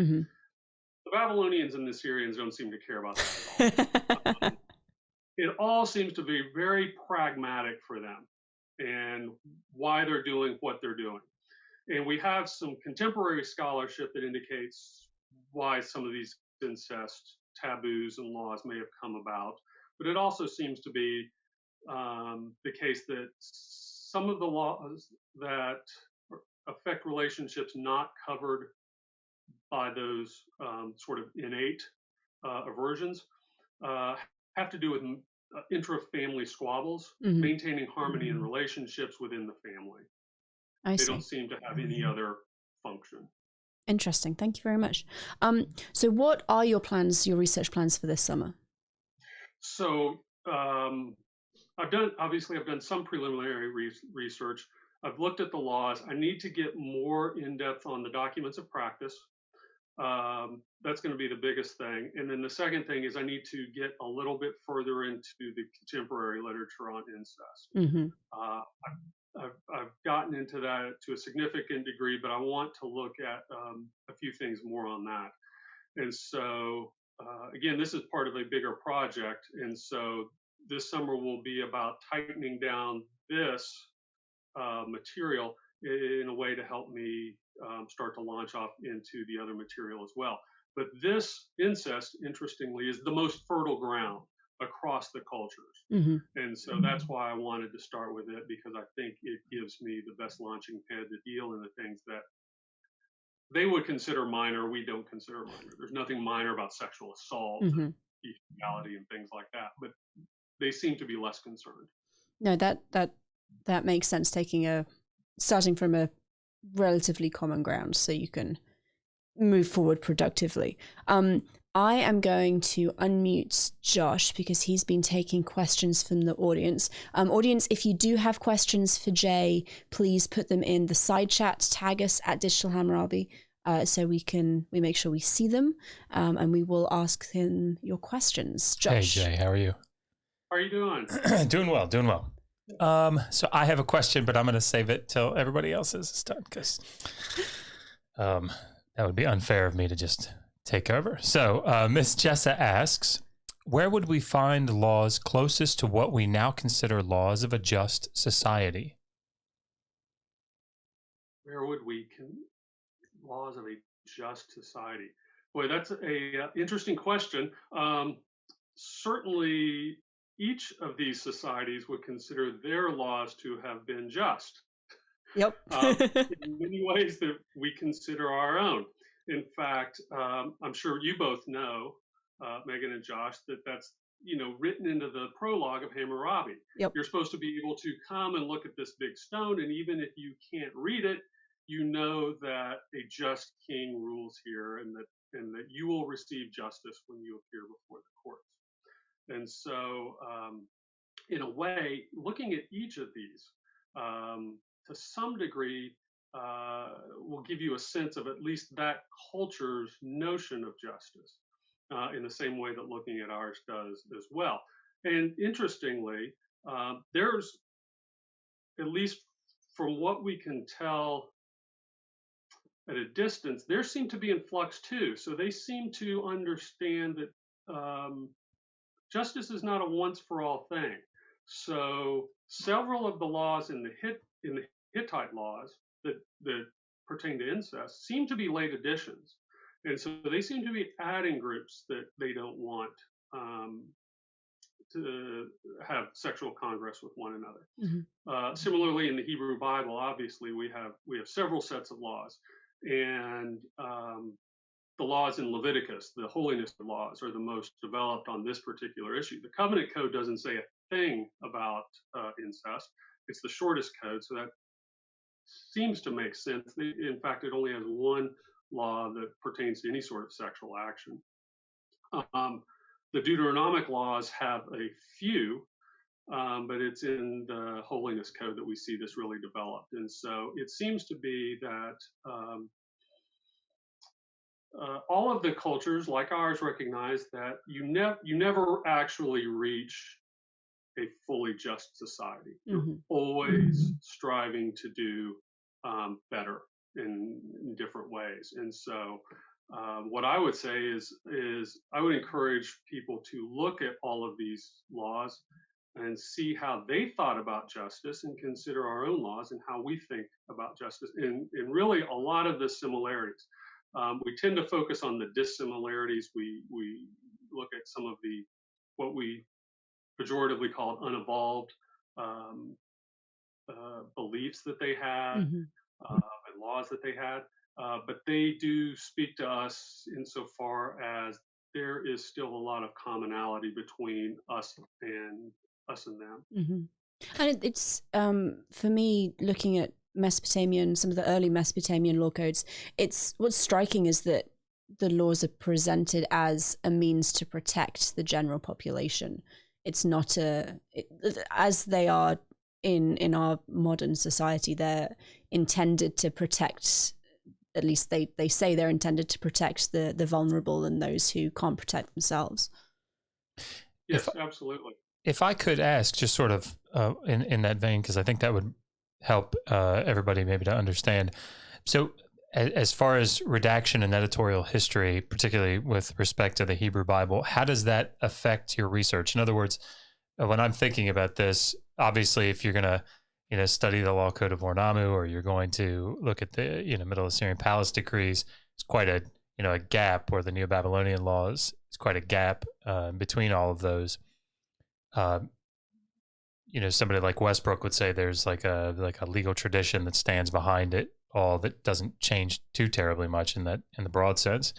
The Babylonians and the Assyrians don't seem to care about that at all. It all seems to be very pragmatic for them, and why they're doing what they're doing. And we have some contemporary scholarship that indicates why some of these incest taboos and laws may have come about. But it also seems to be the case that some of the laws that affect relationships not covered by those sort of innate aversions have to do with intra-family squabbles, maintaining harmony in relationships within the family. I They see. don't seem to have any other function. Interesting. Thank you very much. So what are your plans, your research plans for this summer? So I've done some preliminary research. I've looked at the laws. I need to get more in depth on the documents of practice. That's going to be the biggest thing. And then the second thing is I need to get a little bit further into the contemporary literature on incest. I've gotten into that to a significant degree, but I want to look at a few things more on that. And so, again, this is part of a bigger project. And so this summer will be about tightening down this material in a way to help me start to launch off into the other material as well. But this incest, interestingly, is the most fertile ground across the cultures. And so that's why I wanted to start with it, because I think it gives me the best launching pad to deal in the things that they would consider minor, we don't consider minor. There's nothing minor about sexual assault, bestiality, and things like that, but they seem to be less concerned. No, that makes sense. Starting from a relatively common ground, so you can move forward productively. I am going to unmute Josh because he's been taking questions from the audience. Audience, if you do have questions for Jay, please put them in the side chat, tag us at Digital Hammurabi, so we make sure we see them, and we will ask him your questions. Josh. Hey Jay, how are you? How are you doing? Doing well. So I have a question, but I'm going to save it till everybody else's is done, because that would be unfair of me to just take over. So Miss Jessa asks, where would we find laws closest to what we now consider laws of a just society? Where would laws of a just society? Boy, that's a interesting question. Certainly, each of these societies would consider their laws to have been just. Yep. In many ways that we consider our own. In fact, I'm sure you both know, Megan and Josh, that's written into the prologue of Hammurabi. Yep. You're supposed to be able to come and look at this big stone, and even if you can't read it, you know that a just king rules here, and that you will receive justice when you appear before the courts. And so, in a way, looking at each of these, to some degree, will give you a sense of at least that culture's notion of justice, in the same way that looking at ours does as well. And interestingly, there's, at least from what we can tell at a distance, there seem to be in flux too. So they seem to understand that justice is not a once-for-all thing. So several of the laws in the Hittite laws that pertain to incest seem to be late additions, and so they seem to be adding groups that they don't want to have sexual congress with one another. Similarly, in the Hebrew Bible, obviously we have several sets of laws, and the laws in Leviticus, the holiness laws, are the most developed on this particular issue. The covenant code doesn't say a thing about incest. It's the shortest code, so that seems to make sense. In fact, it only has one law that pertains to any sort of sexual action. The Deuteronomic laws have a few, but it's in the holiness code that we see this really developed. And so it seems to be that all of the cultures, like ours, recognize that you never actually reach a fully just society. You're always striving to do better in different ways. And so what I would say is I would encourage people to look at all of these laws and see how they thought about justice, and consider our own laws and how we think about justice, and really a lot of the similarities. We tend to focus on the dissimilarities. We look at some of what we pejoratively call unevolved beliefs that they had, and laws that they had, but they do speak to us insofar as there is still a lot of commonality between us and them. Mm-hmm. And it's for me, looking at Mesopotamian, some of the early Mesopotamian law codes, it's what's striking is that the laws are presented as a means to protect the general population. It's not as they are in our modern society, they're intended to protect, at least they say they're intended to protect the vulnerable and those who can't protect themselves. Yes, absolutely. If I could ask, just sort of in that vein, because I think that would help everybody maybe to understand. So as far as redaction and editorial history, particularly with respect to the Hebrew Bible, how does that affect your research? In other words, when I'm thinking about this, obviously, if you're going to study the Law Code of Ornamu, or you're going to look at the Middle Assyrian Palace decrees, it's quite a a gap, or the Neo-Babylonian laws, it's quite a gap between all of those. Somebody like Westbrook would say there's like a legal tradition that stands behind it all that doesn't change too terribly much in the broad sense.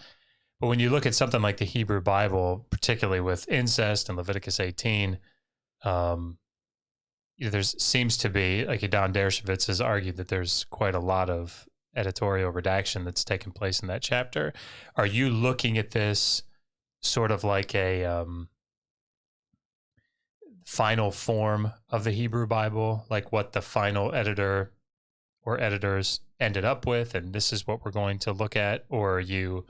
But when you look at something like the Hebrew Bible, particularly with incest and Leviticus 18, there seems to be, like Don Dershowitz has argued, that there's quite a lot of editorial redaction that's taken place in that chapter. Are you looking at this sort of like a final form of the Hebrew Bible, like what the final editor or editors ended up with, and this is what we're going to look at? Or are you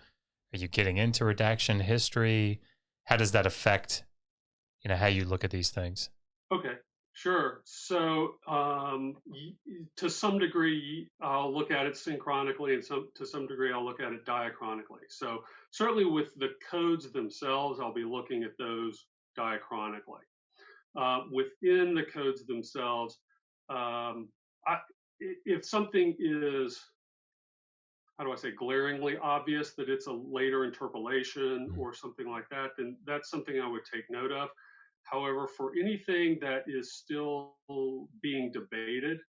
getting into redaction history? How does that affect how you look at these things? Okay, sure. So to some degree, I'll look at it synchronically, and to some degree, I'll look at it diachronically. So certainly with the codes themselves, I'll be looking at those diachronically. Within the codes themselves, if something is, how do I say, glaringly obvious that it's a later interpolation or something like that, then that's something I would take note of. However, for anything that is still being debated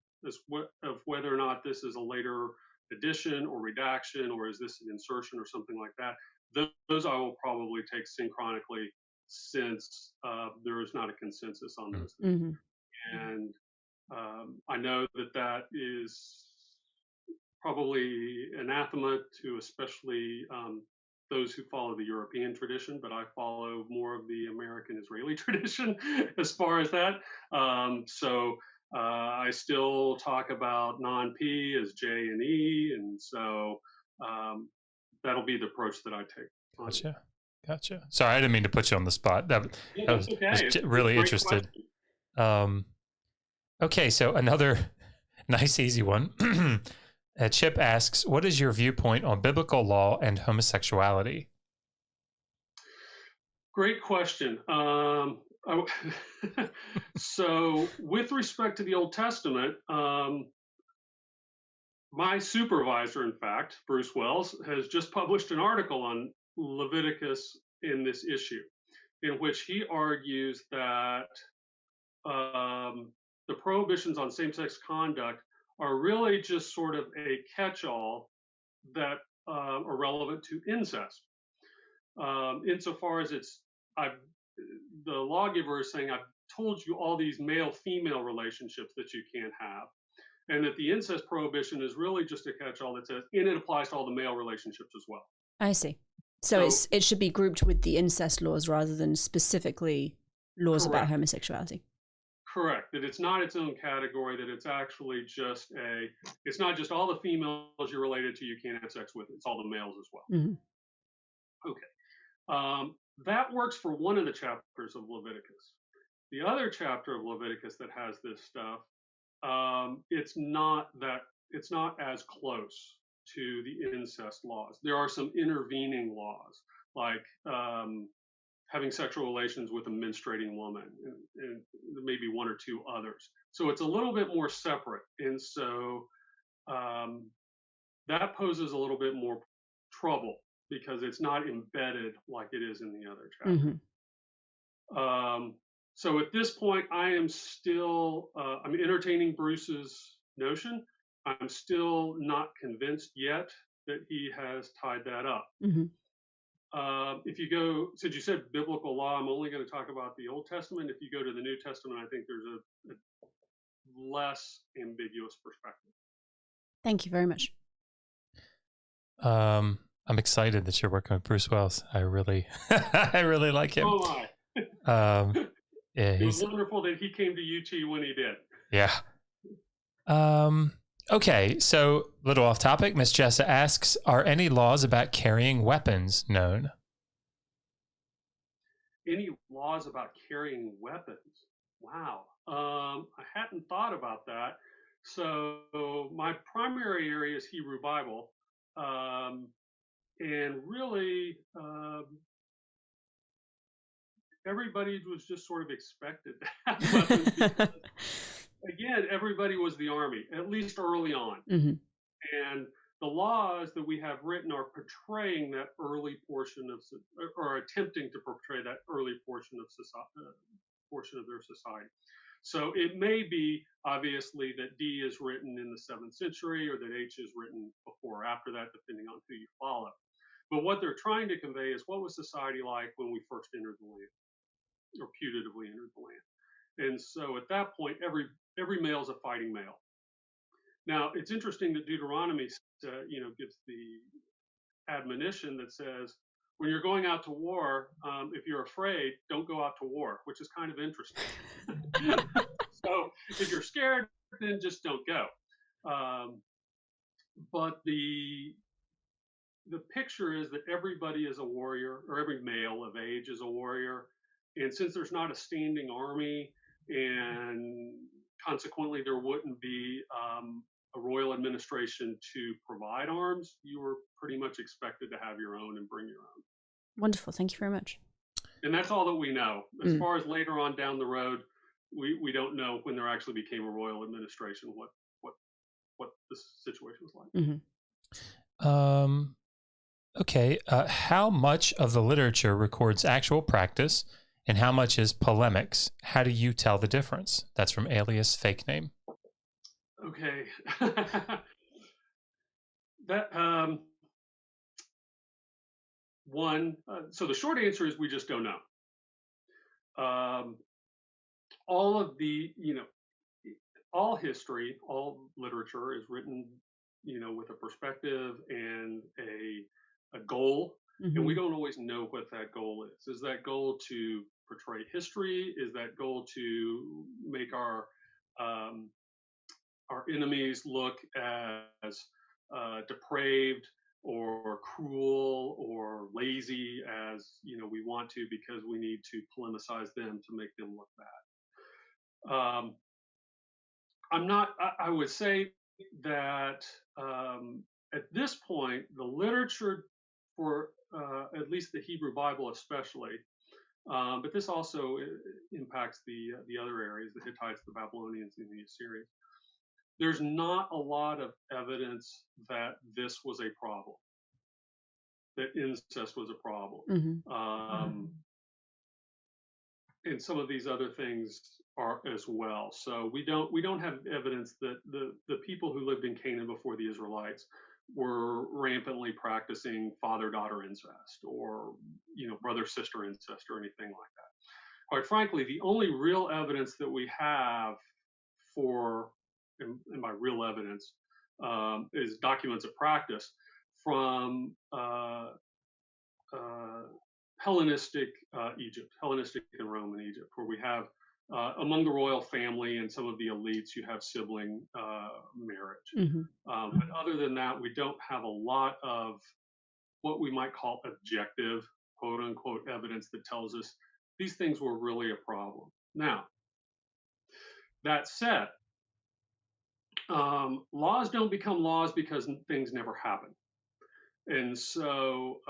of whether or not this is a later addition or redaction, or is this an insertion or something like that, those I will probably take synchronically, since there is not a consensus on those things. Mm-hmm. And I know that is probably anathema to especially those who follow the European tradition, but I follow more of the American-Israeli tradition as far as that. So I still talk about non-P as J and E, and so that'll be the approach that I take. Gotcha. Sorry, I didn't mean to put you on the spot. I was really interested. Okay, so another nice, easy one. Chip asks, what is your viewpoint on biblical law and homosexuality? Great question. So with respect to the Old Testament, my supervisor, in fact, Bruce Wells, has just published an article on Leviticus in this issue, in which he argues that the prohibitions on same-sex conduct are really just sort of a catch-all that are relevant to incest. Insofar as the lawgiver is saying, I've told you all these male-female relationships that you can't have, and that the incest prohibition is really just a catch-all that says, and it applies to all the male relationships as well. I see. So it should be grouped with the incest laws rather than specifically laws about homosexuality. Correct. That it's not its own category, that it's actually just it's not just all the females you're related to you can't have sex with, it's all the males as well. Mm-hmm. Okay. That works for one of the chapters of Leviticus. The other chapter of Leviticus that has this stuff, it's not as close to the incest laws. There are some intervening laws, like having sexual relations with a menstruating woman, and maybe one or two others. So it's a little bit more separate. And so that poses a little bit more trouble because it's not embedded like it is in the other chapter. Mm-hmm. So at this point, I am still, I'm entertaining Bruce's notion, I'm still not convinced yet that he has tied that up. Mm-hmm. If you go, since you said biblical law, I'm only going to talk about the Old Testament. If you go to the New Testament, I think there's a less ambiguous perspective. Thank you very much. I'm excited that you're working with Bruce Wells. I really, I really like him. Oh my! Yeah, it was wonderful that he came to UT when he did. Yeah. Okay, so a little off topic. Miss Jessa asks, are any laws about carrying weapons known? Any laws about carrying weapons? Wow. I hadn't thought about that. So my primary area is Hebrew Bible. And really, everybody was just sort of expected to have weapons because, again, everybody was the army, at least early on. Mm-hmm. And the laws that we have written are portraying that early portion of, or attempting to portray that early portion of society, portion of their society. So it may be obviously that D is written in the 7th century, or that H is written before or after that, depending on who you follow. But what they're trying to convey is what was society like when we first entered the land, or putatively entered the land. And so at that point, every male is a fighting male. Now, it's interesting that Deuteronomy, gives the admonition that says, when you're going out to war, if you're afraid, don't go out to war, which is kind of interesting. So if you're scared, then just don't go. But the picture is that everybody is a warrior, or every male of age is a warrior. And since there's not a standing army, and consequently there wouldn't be a royal administration to provide arms, you were pretty much expected to have your own and bring your own. Wonderful. Thank you very much. And that's all that we know. As far as later on down the road, we don't know when there actually became a royal administration what the situation was like. Mm-hmm. Okay. How much of the literature records actual practice and how much is polemics? How do you tell the difference? That's from Alias Fake Name. Okay. That so the short answer is we just don't know. All of the, all history, all literature is written, with a perspective and a goal. Mm-hmm. And we don't always know what that goal is. Is that goal to portray history? Is that goal to make our enemies look as depraved or cruel or lazy as we want to, because we need to polemicize them to make them look bad? I would say that at this point, the literature for at least the Hebrew Bible especially, but this also impacts the other areas, the Hittites, the Babylonians, and the Assyrians. There's not a lot of evidence that this was a problem, that incest was a problem. Mm-hmm. And some of these other things are as well. So we don't have evidence that the people who lived in Canaan before the Israelites were rampantly practicing father-daughter incest, or brother-sister incest, or anything like that. Quite frankly, the only real evidence that we have for, and by real evidence, is documents of practice from Hellenistic Egypt, Hellenistic and Roman Egypt, where we have among the royal family and some of the elites, you have sibling marriage. Mm-hmm. But other than that, we don't have a lot of what we might call objective, quote unquote, evidence that tells us these things were really a problem. Now, that said, laws don't become laws because things never happen. And so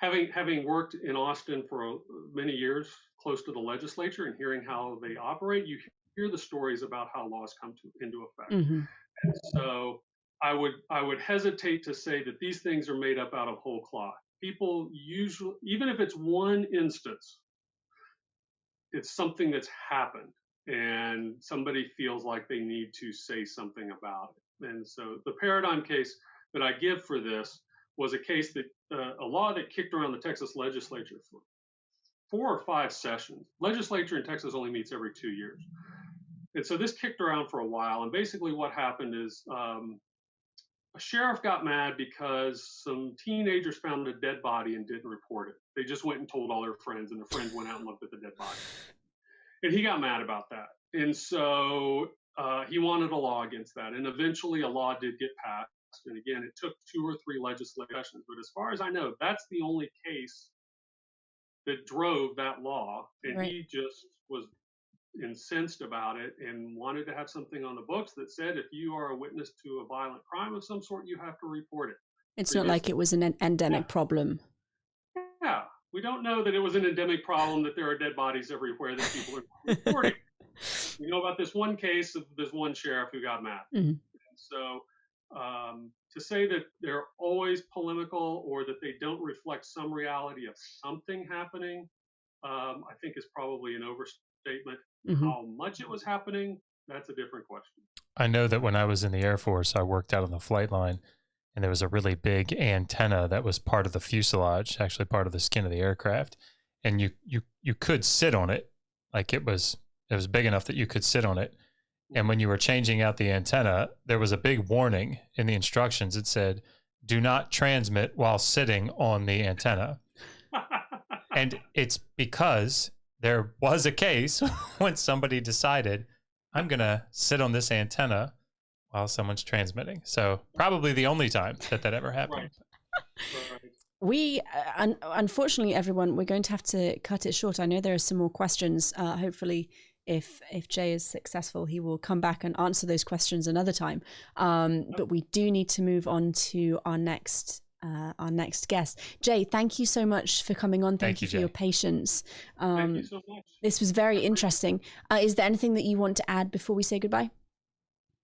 having worked in Austin for many years, close to the legislature, and hearing how they operate, you hear the stories about how laws come into effect. Mm-hmm. And so I would hesitate to say that these things are made up out of whole cloth. People usually, even if it's one instance, it's something that's happened. and somebody feels like they need to say something about it. And so the paradigm case that I give for this was a case that a law that kicked around the Texas legislature for 4 or 5 sessions. Legislature in Texas only meets every 2 years. And so this kicked around for a while. And basically what happened is a sheriff got mad because some teenagers found a dead body and didn't report it. They just went and told all their friends, and the friends went out and looked at the dead body. And he got mad about that. And so he wanted a law against that. And eventually a law did get passed. And again, it took 2 or 3 legislative sessions. But as far as I know, that's the only case that drove that law. And Right. he just was incensed about it and wanted to have something on the books that said if you are a witness to a violent crime of some sort, you have to report it. It's not like it was an endemic problem. Yeah, we don't know that it was an endemic problem, that there are dead bodies everywhere that people are reporting. We know about this one case of this one sheriff who got mad. Mm-hmm. And so to say that they're always polemical or that they don't reflect some reality of something happening, I think is probably an overstatement. Mm-hmm. How much it was happening, that's a different question. I know that when I was in the Air Force, I worked out on the flight line, and there was a really big antenna that was part of the fuselage, actually part of the skin of the aircraft, and you could sit on it, like it was big enough that you could sit on it. And when you were changing out the antenna, there was a big warning in the instructions. It said, "Do not transmit while sitting on the antenna." And it's because there was a case when somebody decided, I'm going to sit on this antenna while someone's transmitting. So probably the only time that ever happened. Right. We, unfortunately, everyone, we're going to have to cut it short. I know there are some more questions. Hopefully, if Jay is successful, he will come back and answer those questions another time. But we do need to move on to our next guest. Jay, thank you so much for coming on. Thank you for Jay. your patience. Thank you so much. This was very interesting. Is there anything that you want to add before we say goodbye?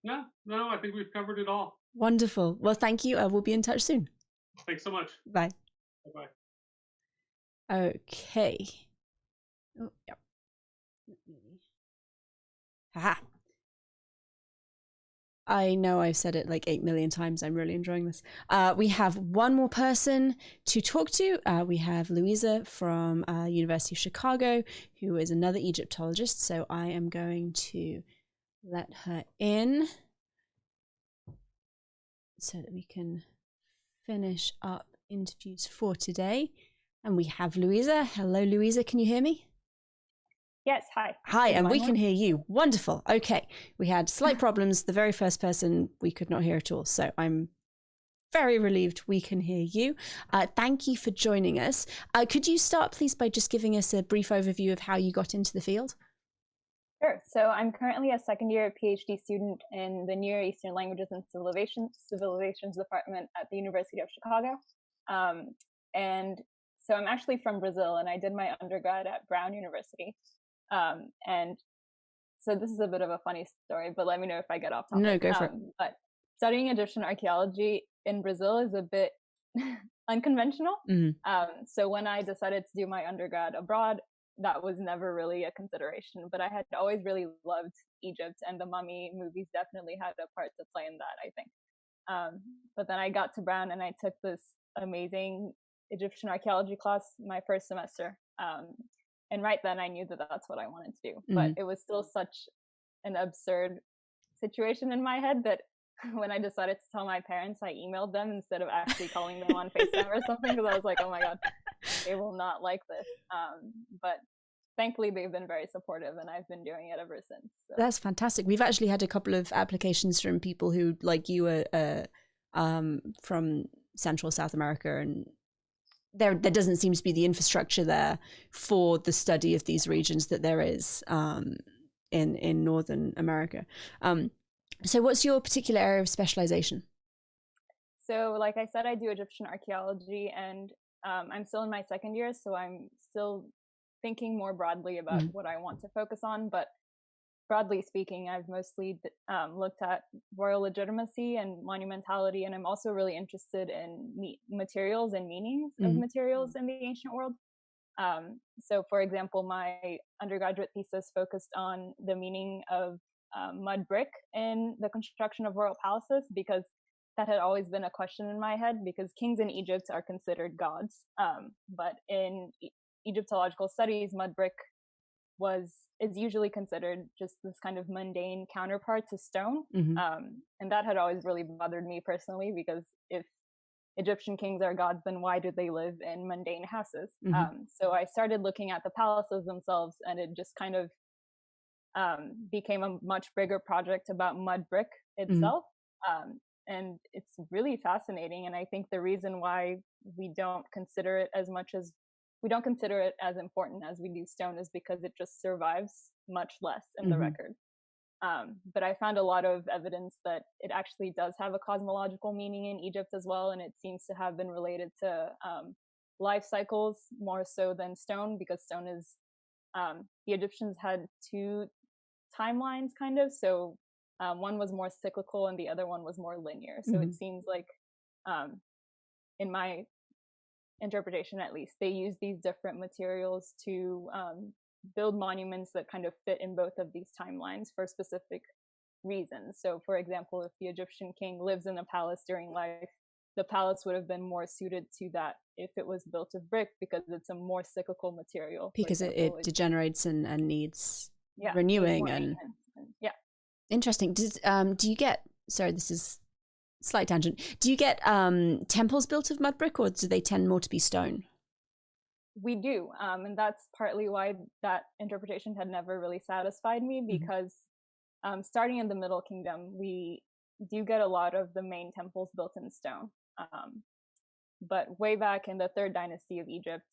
No, I think we've covered it all. Wonderful. Well, thank you. We'll be in touch soon. Thanks so much. Bye. Bye-bye. Okay. Oh, yep. Haha. I know I've said it like 8 million times. I'm really enjoying this. We have one more person to talk to. We have Louisa from University of Chicago, who is another Egyptologist. So I am going to let her in so that we can finish up interviews for today. And we have Louisa. Hello, Louisa. Can you hear me? Yes, hi. Hi, and we can hear you. Wonderful. Okay. We had slight problems. The very first person we could not hear at all. So I'm very relieved we can hear you. Thank you for joining us. Could you start, please, by just giving us a brief overview of how you got into the field? Sure. So I'm currently a second-year PhD student in the Near Eastern Languages and Civilizations Department at the University of Chicago. And so I'm actually from Brazil, and I did my undergrad at Brown University. And so this is a bit of a funny story, but let me know if I get off topic. No, go for it. But studying Egyptian archaeology in Brazil is a bit unconventional. Mm-hmm. So when I decided to do my undergrad abroad, that was never really a consideration, but I had always really loved Egypt, and the Mummy movies definitely had a part to play in that, I think. But then I got to Brown and I took this amazing Egyptian archaeology class my first semester. And right then I knew that that's what I wanted to do. But it was still such an absurd situation in my head that when I decided to tell my parents, I emailed them instead of actually calling them on FaceTime or something, because I was like, oh my God, they will not like this. But thankfully, they've been very supportive, and I've been doing it ever since. So. That's fantastic. We've actually had a couple of applications from people who, like you, are from Central South America, and there doesn't seem to be the infrastructure there for the study of these regions that there is in Northern America. So what's your particular area of specialization? So like I said, I do Egyptian archaeology, and I'm still in my second year, so I'm still thinking more broadly about what I want to focus on. But broadly speaking, I've mostly looked at royal legitimacy and monumentality, and I'm also really interested in materials and meanings of materials in the ancient world. So for example, my undergraduate thesis focused on the meaning of mud brick in the construction of royal palaces, because that had always been a question in my head, because kings in Egypt are considered gods. But in Egyptological studies, mud brick is usually considered just this kind of mundane counterpart to stone. And that had always really bothered me personally, because if Egyptian kings are gods, then why do they live in mundane houses? So I started looking at the palaces themselves, and it just kind of became a much bigger project about mud brick itself. And it's really fascinating. And I think the reason why we don't consider it as important as we do stone is because it just survives much less in the record. But I found a lot of evidence that it actually does have a cosmological meaning in Egypt as well, and it seems to have been related to life cycles more so than stone, because stone is the Egyptians had two timelines kind of, so one was more cyclical and the other one was more linear. So it seems like, in my interpretation at least, they use these different materials to build monuments that kind of fit in both of these timelines for specific reasons. So for example, if the Egyptian king lives in a palace during life, the palace would have been more suited to that if it was built of brick, because it's a more cyclical material. Because it degenerates and needs renewing and yeah. Interesting. Do you get, sorry, this is slight tangent, do you get temples built of mud brick, or do they tend more to be stone? We do, and that's partly why that interpretation had never really satisfied me, because starting in the Middle Kingdom, we do get a lot of the main temples built in stone. But way back in the 3rd dynasty of Egypt,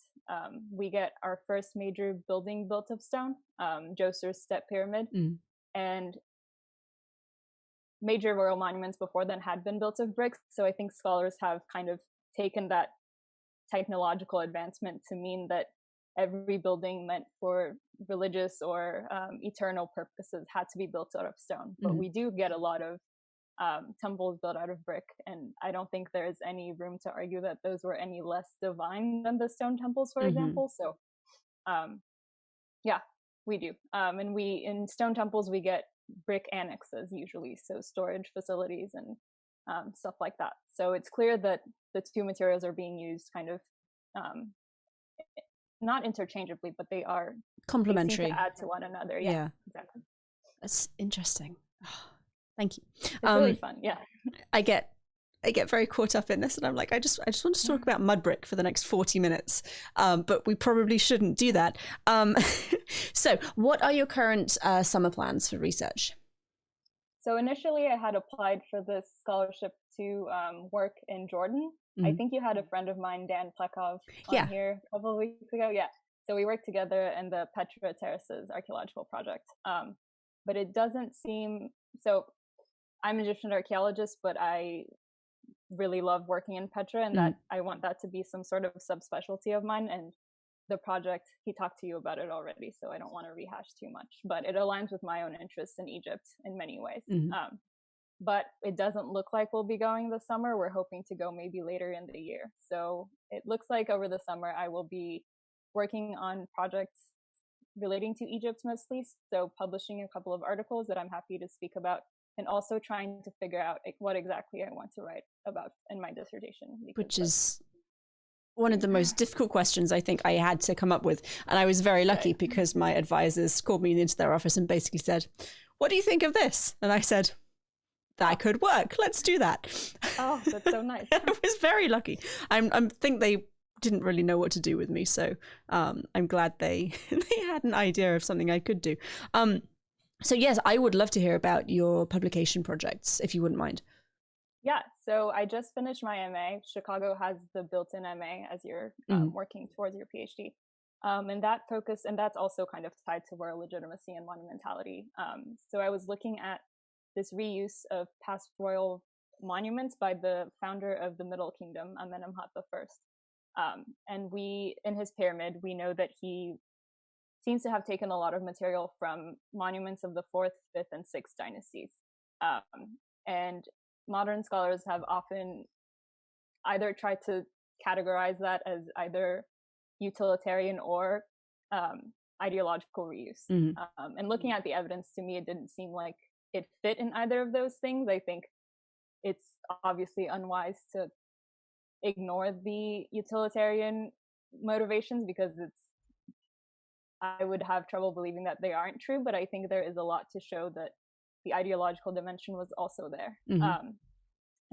we get our first major building built of stone, Djoser's Step Pyramid. And major royal monuments before then had been built of bricks. So I think scholars have kind of taken that technological advancement to mean that every building meant for religious or eternal purposes had to be built out of stone. But we do get a lot of temples built out of brick, and I don't think there's any room to argue that those were any less divine than the stone temples, for example. So yeah, we do. And in stone temples, we get brick annexes usually, so storage facilities and stuff like that. So it's clear that the two materials are being used kind of not interchangeably, but they are complementary, to add to one another. Yeah, exactly. That's interesting. Oh, thank you. It's really fun. Yeah. I get very caught up in this, and I'm like, I just want to talk about mud brick for the next 40 minutes, but we probably shouldn't do that. So what are your current summer plans for research? So initially I had applied for this scholarship to work in Jordan. I think you had a friend of mine, Dan Plekov, on here a couple of weeks ago. Yeah. So we worked together in the Petra Terraces archaeological project. But it doesn't seem, so I'm an Egyptian archaeologist, but I really love working in Petra, and that I want that to be some sort of subspecialty of mine. And the project, he talked to you about it already, so I don't want to rehash too much, but it aligns with my own interests in Egypt in many ways. But it doesn't look like we'll be going this summer. We're hoping to go maybe later in the year. So it looks like over the summer I will be working on projects relating to Egypt mostly, so publishing a couple of articles that I'm happy to speak about, and also trying to figure out what exactly I want to write about in my dissertation. Which is one of the most difficult questions I think I had to come up with. And I was very lucky because my advisors called me into their office and basically said, "What do you think of this?" And I said, "That could work. Let's do that." Oh, that's so nice. I was very lucky. I think they didn't really know what to do with me. So I'm glad they had an idea of something I could do. So yes, I would love to hear about your publication projects, if you wouldn't mind. Yeah, so I just finished my MA. Chicago has the built-in MA as you're working towards your PhD. And that's also kind of tied to royal legitimacy and monumentality. So I was looking at this reuse of past royal monuments by the founder of the Middle Kingdom, Amenemhat I. And in his pyramid, we know that he seems to have taken a lot of material from monuments of the 4th, 5th, and 6th dynasties. And modern scholars have often either tried to categorize that as either utilitarian or ideological reuse. And looking at the evidence, to me, it didn't seem like it fit in either of those things. I think it's obviously unwise to ignore the utilitarian motivations, because I would have trouble believing that they aren't true, but I think there is a lot to show that the ideological dimension was also there.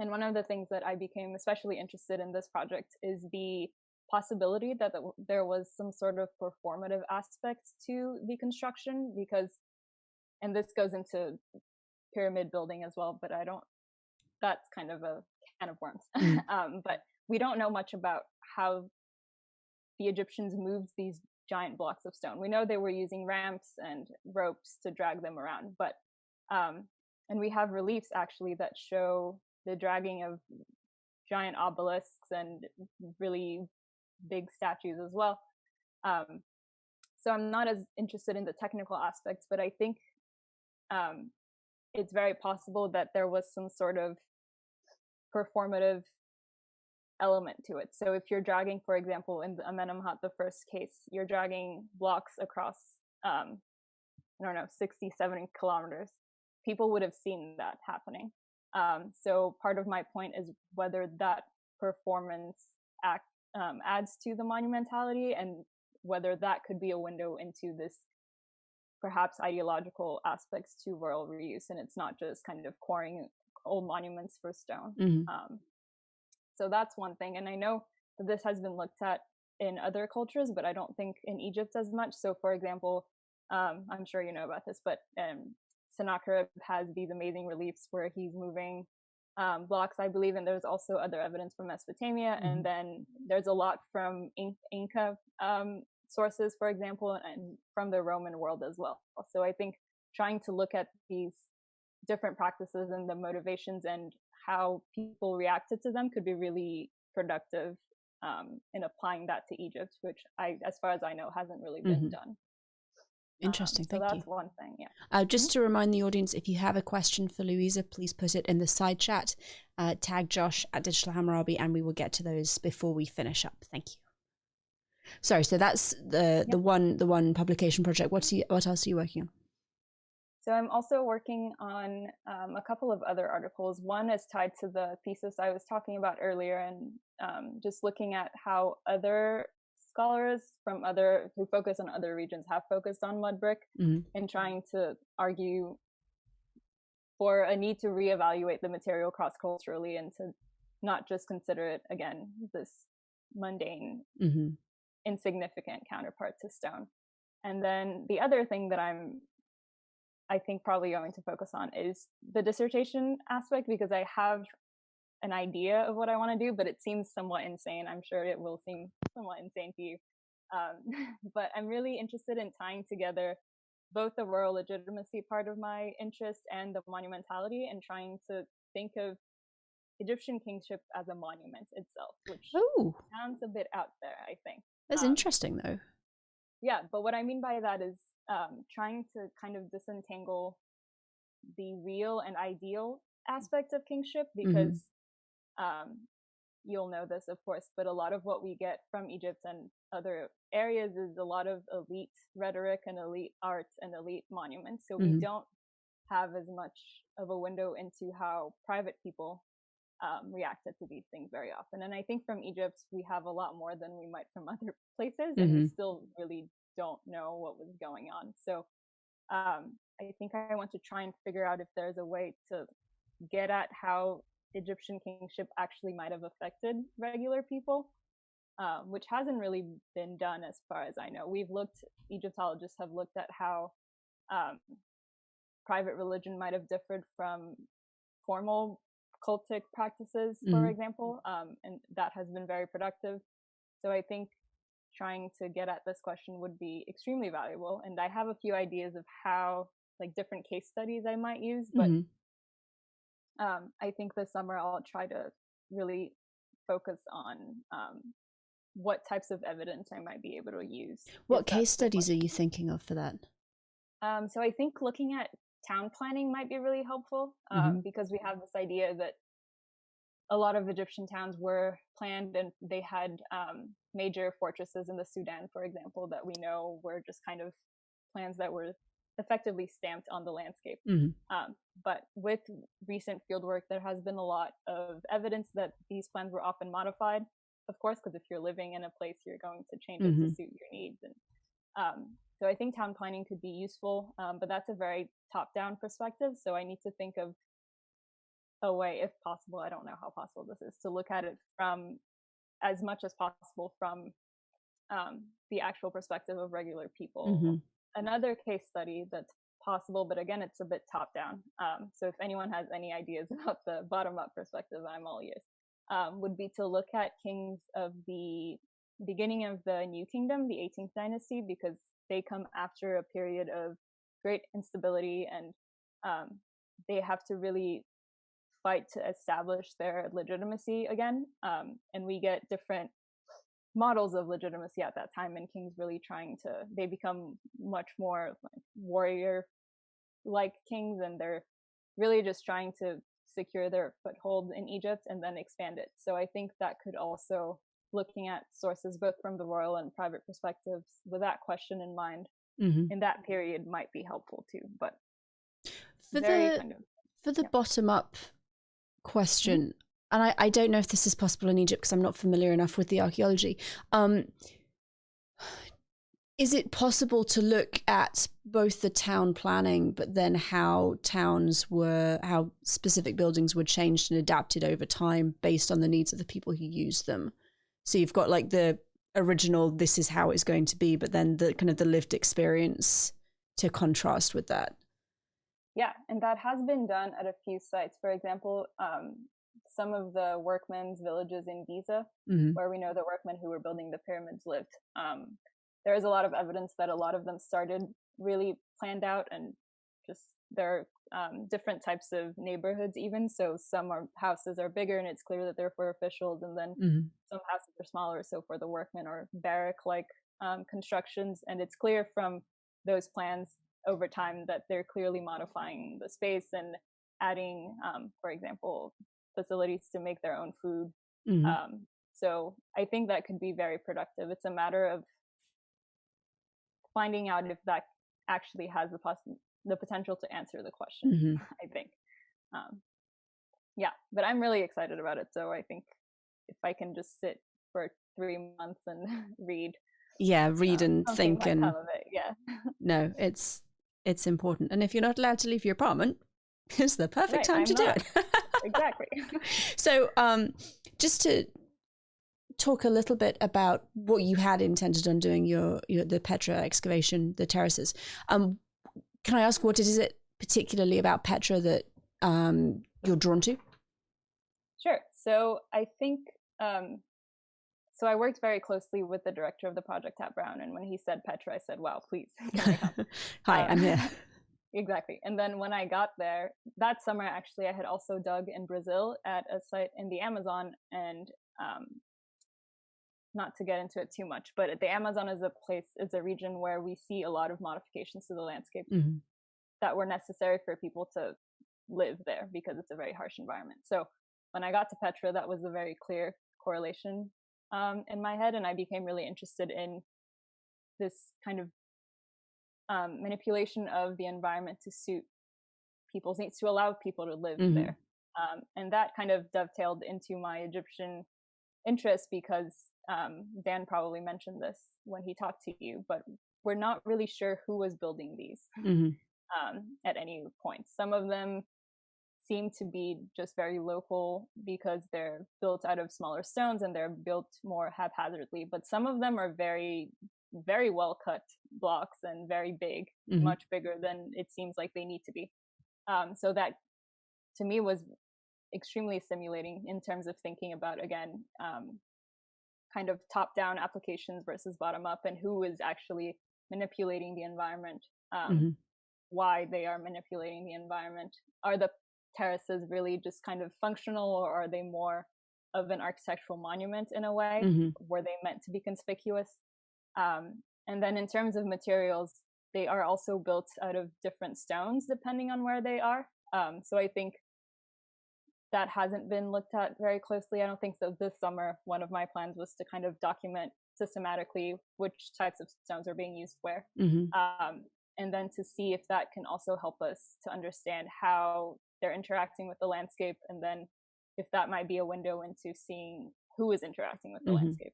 And one of the things that I became especially interested in this project is the possibility that there was some sort of performative aspect to the construction, because, and this goes into pyramid building as well, but that's kind of a can of worms. But we don't know much about how the Egyptians moved these giant blocks of stone. We know they were using ramps and ropes to drag them around, but and we have reliefs actually that show the dragging of giant obelisks and really big statues as well. So I'm not as interested in the technical aspects, but I think it's very possible that there was some sort of performative element to it. So if you're dragging, for example, in the Amenemhat, the first case, you're dragging blocks across, 60, 70 kilometers, people would have seen that happening. So part of my point is whether that performance adds to the monumentality, and whether that could be a window into this perhaps ideological aspects to rural reuse, and it's not just kind of quarrying old monuments for stone. So that's one thing. And I know that this has been looked at in other cultures, but I don't think in Egypt as much. So for example, I'm sure you know about this, but Sennacherib has these amazing reliefs where he's moving blocks, I believe, and there's also other evidence from Mesopotamia, and then there's a lot from Inca sources, for example, and from the Roman world as well. So I think trying to look at these different practices and the motivations and how people reacted to them could be really productive in applying that to Egypt, which as far as I know, hasn't really been done. Interesting. So Thank you. that's one thing. Yeah. Just to remind the audience, if you have a question for Louisa, please put it in the side chat. Tag Josh at Digital Hammurabi, and we will get to those before we finish up. Thank you. Sorry. So that's the one publication project. What else are you working on? So I'm also working on a couple of other articles. One is tied to the thesis I was talking about earlier, and just looking at how other scholars from who focus on other regions have focused on mud brick, and trying to argue for a need to reevaluate the material cross-culturally and to not just consider it, again, this mundane, insignificant counterpart to stone. And then the other thing that I think probably going to focus on is the dissertation aspect, because I have an idea of what I want to do, but it seems somewhat insane. I'm sure it will seem somewhat insane to you. But I'm really interested in tying together both the rural legitimacy part of my interest and the monumentality, and trying to think of Egyptian kingship as a monument itself, which sounds a bit out there, I think. That's interesting, though. Yeah, but what I mean by that is trying to kind of disentangle the real and ideal aspect of kingship, because you'll know this, of course, but a lot of what we get from Egypt and other areas is a lot of elite rhetoric and elite art and elite monuments. So we don't have as much of a window into how private people reacted to these things very often. And I think from Egypt, we have a lot more than we might from other places, and we still really don't know what was going on. So I think I want to try and figure out if there's a way to get at how Egyptian kingship actually might have affected regular people, which hasn't really been done as far as I know. Egyptologists have looked at how private religion might have differed from formal cultic practices, for example, and that has been very productive. So I think trying to get at this question would be extremely valuable. And I have a few ideas of how, like, different case studies I might use, but I think this summer I'll try to really focus on what types of evidence I might be able to use. What case studies are you thinking of for that? So I think looking at town planning might be really helpful, because we have this idea that a lot of Egyptian towns were planned, and they had major fortresses in the Sudan, for example, that we know were just kind of plans that were effectively stamped on the landscape. But with recent fieldwork, there has been a lot of evidence that these plans were often modified, of course, because if you're living in a place, you're going to change it to suit your needs. And so I think town planning could be useful, but that's a very top-down perspective. So I need to think of a way, if possible, I don't know how possible this is, to look at it from as much as possible from the actual perspective of regular people. Another case study that's possible, but again, it's a bit top down. So if anyone has any ideas about the bottom up perspective, I'm all ears, would be to look at kings of the beginning of the New Kingdom, the 18th dynasty, because they come after a period of great instability, and they have to really fight to establish their legitimacy again. And we get different models of legitimacy at that time, and kings really they become much more like warrior like kings, and they're really just trying to secure their foothold in Egypt and then expand it. So I think that could also, looking at sources both from the royal and private perspectives with that question in mind, in that period might be helpful too. But for the bottom up question, and I don't know if this is possible in Egypt because I'm not familiar enough with the archaeology. Is it possible to look at both the town planning, but then how specific buildings were changed and adapted over time based on the needs of the people who use them? So you've got like the original, this is how it's going to be, but then the kind of the lived experience to contrast with that. Yeah, and that has been done at a few sites. For example, some of the workmen's villages in Giza, where we know the workmen who were building the pyramids lived. There is a lot of evidence that a lot of them started really planned out, and just there are different types of neighborhoods even. So some houses are bigger and it's clear that they're for officials, and then some houses are smaller, so for the workmen, or barrack-like constructions. And it's clear from those plans over time that they're clearly modifying the space and adding, for example, facilities to make their own food. So I think that could be very productive. It's a matter of finding out if that actually has the potential to answer the question, I think. Yeah, but I'm really excited about it. So I think if I can just sit for 3 months and read. Yeah, read and think and come of it. Yeah. No, it's important. And if you're not allowed to leave your apartment, it's the perfect time to do it. Exactly. So just to talk a little bit about what you had intended on doing the Petra excavation, the terraces. Can I ask, what is it particularly about Petra that you're drawn to? Sure. So I think, so I worked very closely with the director of the project, Pat Brown, and when he said Petra, I said, wow, please. Hi, I'm here. Exactly. And then when I got there, that summer, actually, I had also dug in Brazil at a site in the Amazon, and not to get into it too much, but the Amazon is a region where we see a lot of modifications to the landscape that were necessary for people to live there because it's a very harsh environment. So when I got to Petra, that was a very clear correlation in my head, and I became really interested in this kind of manipulation of the environment to suit people's needs, to allow people to live there. And that kind of dovetailed into my Egyptian interest because Dan probably mentioned this when he talked to you, but we're not really sure who was building these at any point. Some of them seem to be just very local because they're built out of smaller stones and they're built more haphazardly, but some of them are very, very well cut blocks and very big, much bigger than it seems like they need to be. So that to me was extremely stimulating in terms of thinking about, again, kind of top-down applications versus bottom-up, and who is actually manipulating the environment, why they are manipulating the environment. Are the terraces really just kind of functional, or are they more of an architectural monument in a way? Were they meant to be conspicuous? And then in terms of materials, they are also built out of different stones depending on where they are. So I think that hasn't been looked at very closely. I don't think so. This summer, one of my plans was to kind of document systematically which types of stones are being used where. And then to see if that can also help us to understand how they're interacting with the landscape, and then if that might be a window into seeing who is interacting with the landscape,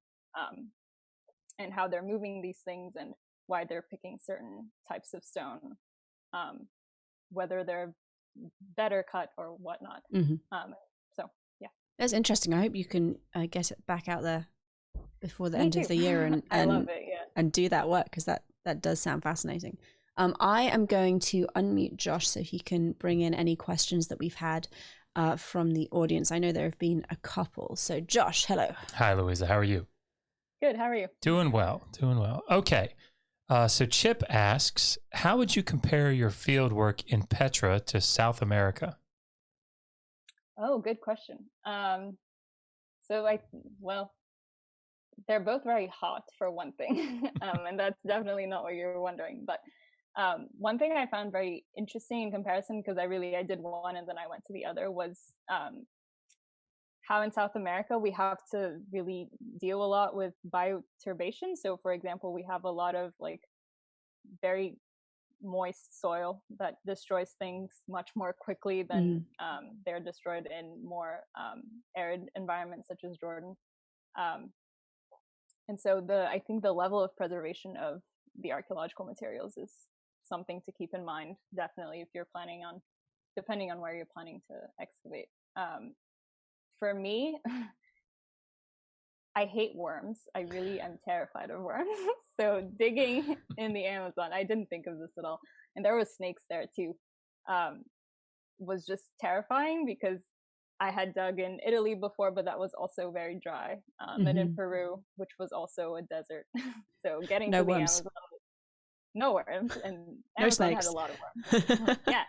and how they're moving these things and why they're picking certain types of stone, whether they're better cut or whatnot. So yeah, that's interesting. I hope you can get it back out there before the end of the year and I love it, and do that work, because that does sound fascinating. I am going to unmute Josh so he can bring in any questions that we've had from the audience. I know there have been a couple. So Josh, hello. Hi, Louisa. How are you? Good. How are you? Doing well. Doing well. Okay. So Chip asks, how would you compare your field work in Petra to South America? Oh, good question. Well, they're both very hot for one thing, and that's definitely not what you're wondering. But one thing I found very interesting in comparison, because I did one and then I went to the other, was how in South America we have to really deal a lot with bioturbation. So for example, we have a lot of like very moist soil that destroys things much more quickly than they're destroyed in more arid environments such as Jordan. And so I think the level of preservation of the archaeological materials is something to keep in mind, definitely, if you're depending on where you're planning to excavate. For me, I hate worms. I really am terrified of worms. So digging in the Amazon, I didn't think of this at all. And there was snakes there too. Was just terrifying because I had dug in Italy before, but that was also very dry. And in Peru, which was also a desert. So getting to the Amazon, no worms, and no Amazon snakes. had a lot of worms. Yeah.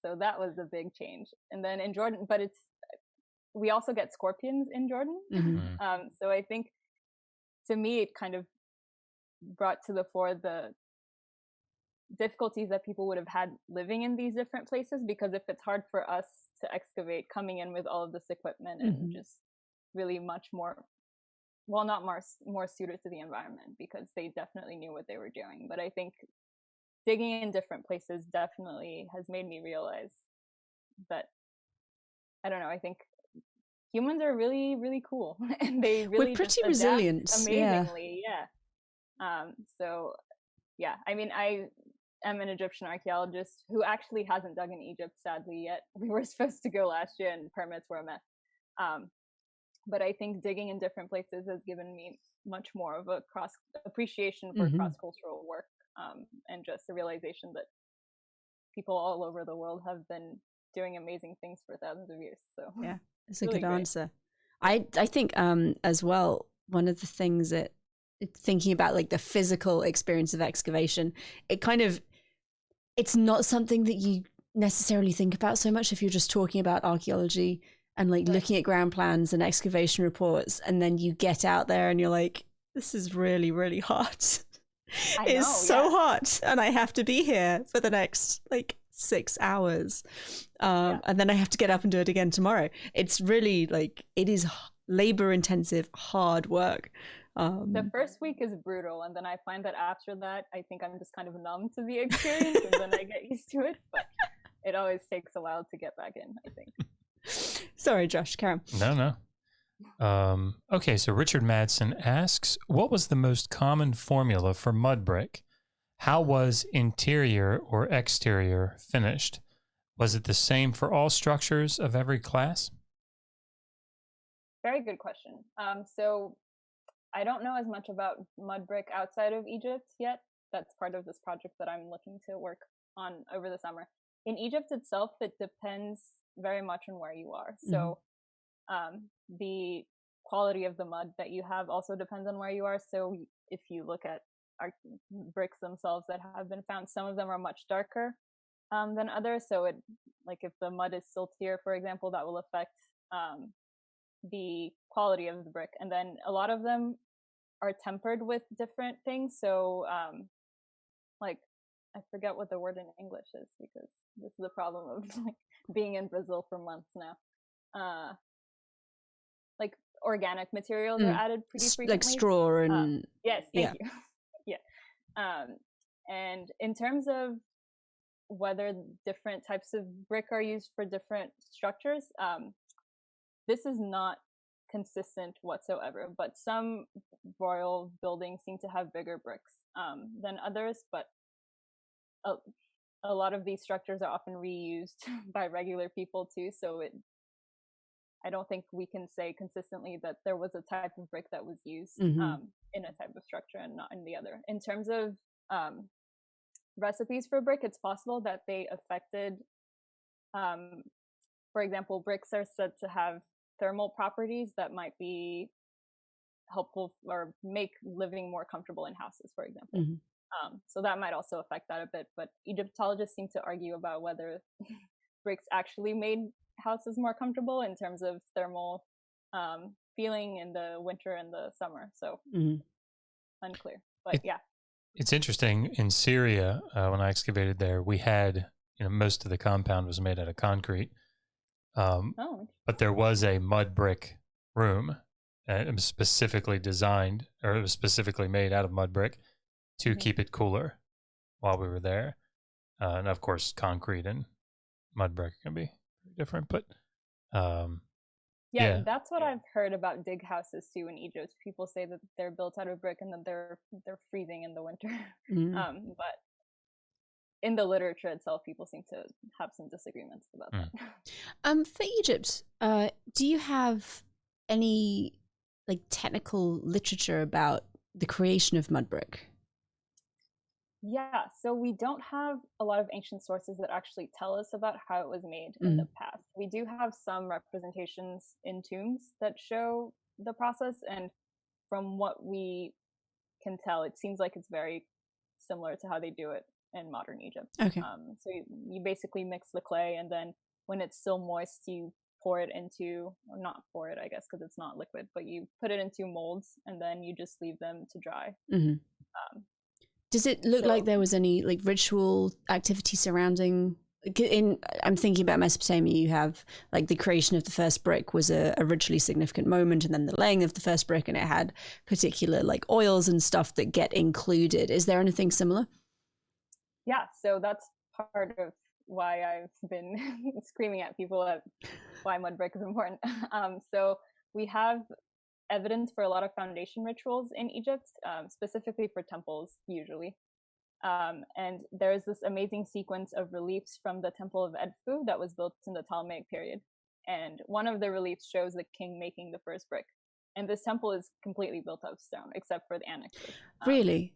So that was a big change. And then in Jordan, but we also get scorpions in Jordan. So I think, to me, it kind of brought to the fore the difficulties that people would have had living in these different places, because if it's hard for us to excavate, coming in with all of this equipment and just really much more, well, not more suited to the environment, because they definitely knew what they were doing. But I think digging in different places definitely has made me realize that, I don't know, I think humans are really, really cool, and they really we're pretty resilient, amazingly. So yeah, I mean, I am an Egyptian archaeologist who actually hasn't dug in Egypt, sadly, yet. We were supposed to go last year and permits were a mess. But I think digging in different places has given me much more of a cross appreciation for cross-cultural work, and just the realization that people all over the world have been doing amazing things for thousands of years. So yeah, it's really a good great. answer. I think as well, one of the things that, thinking about like the physical experience of excavation, it's not something that you necessarily think about so much if you're just talking about archaeology and like looking at ground plans and excavation reports, and then you get out there and you're like, this is really, really hot. It's so hot, and I have to be here for the next like 6 hours, and then I have to get up and do it again tomorrow. It's really like, it is labor intensive, hard work. The first week is brutal, and then I find that after that, I think I'm just kind of numb to the experience, and then I get used to it. But it always takes a while to get back in, I think. Sorry, Josh, Karen. No. Okay, so Richard Madsen asks, what was the most common formula for mud brick? How was interior or exterior finished? Was it the same for all structures of every class? Very good question. So I don't know as much about mud brick outside of Egypt yet. That's part of this project that I'm looking to work on over the summer. In Egypt itself, it depends very much on where you are. So the quality of the mud that you have also depends on where you are. So if you look at our bricks themselves that have been found, some of them are much darker than others. So like if the mud is siltier, for example, that will affect the quality of the brick. And then a lot of them are tempered with different things. So like, I forget what the word in English is, because this is the problem of like being in Brazil for months now. Like organic materials are added pretty frequently. Like straw and yes, thank you. Yeah. And in terms of whether different types of brick are used for different structures, this is not consistent whatsoever, but some royal buildings seem to have bigger bricks than others, but a lot of these structures are often reused by regular people too, so I don't think we can say consistently that there was a type of brick that was used in a type of structure and not in the other. In terms of recipes for brick, it's possible that they affected, for example, bricks are said to have thermal properties that might be helpful or make living more comfortable in houses, for example. So that might also affect that a bit, but Egyptologists seem to argue about whether bricks actually made houses more comfortable in terms of thermal feeling in the winter and the summer. So unclear, but yeah. It's interesting. In Syria, when I excavated there, we had, most of the compound was made out of concrete. But there was a mud brick room, and it was specifically designed, or it was specifically made out of mud brick to keep it cooler while we were there. And of course, concrete and mud brick can be different, but yeah, that's what I've heard about dig houses too in Egypt. People say that they're built out of brick and that they're freezing in the winter. But in the literature itself, people seem to have some disagreements about that. For Egypt, do you have any like technical literature about the creation of mud brick? Yeah, so we don't have a lot of ancient sources that actually tell us about how it was made in the past. We do have some representations in tombs that show the process, and from what we can tell, it seems like it's very similar to how they do it in modern Egypt. Okay. So you basically mix the clay, and then when it's still moist, you pour it into, or not pour it, I guess, because it's not liquid, but you put it into molds, and then you just leave them to dry. Does it look like there was any like ritual activity surrounding? I'm thinking about Mesopotamia. You have like the creation of the first brick was a ritually significant moment, and then the laying of the first brick, and it had particular like oils and stuff that get included. Is there anything similar? Yeah, so that's part of why I've been screaming at people at why mud brick is important. So we have evidence for a lot of foundation rituals in Egypt, specifically for temples usually. And there's this amazing sequence of reliefs from the Temple of Edfu that was built in the Ptolemaic period. And one of the reliefs shows the king making the first brick. And this temple is completely built of stone, except for the annexes. Really?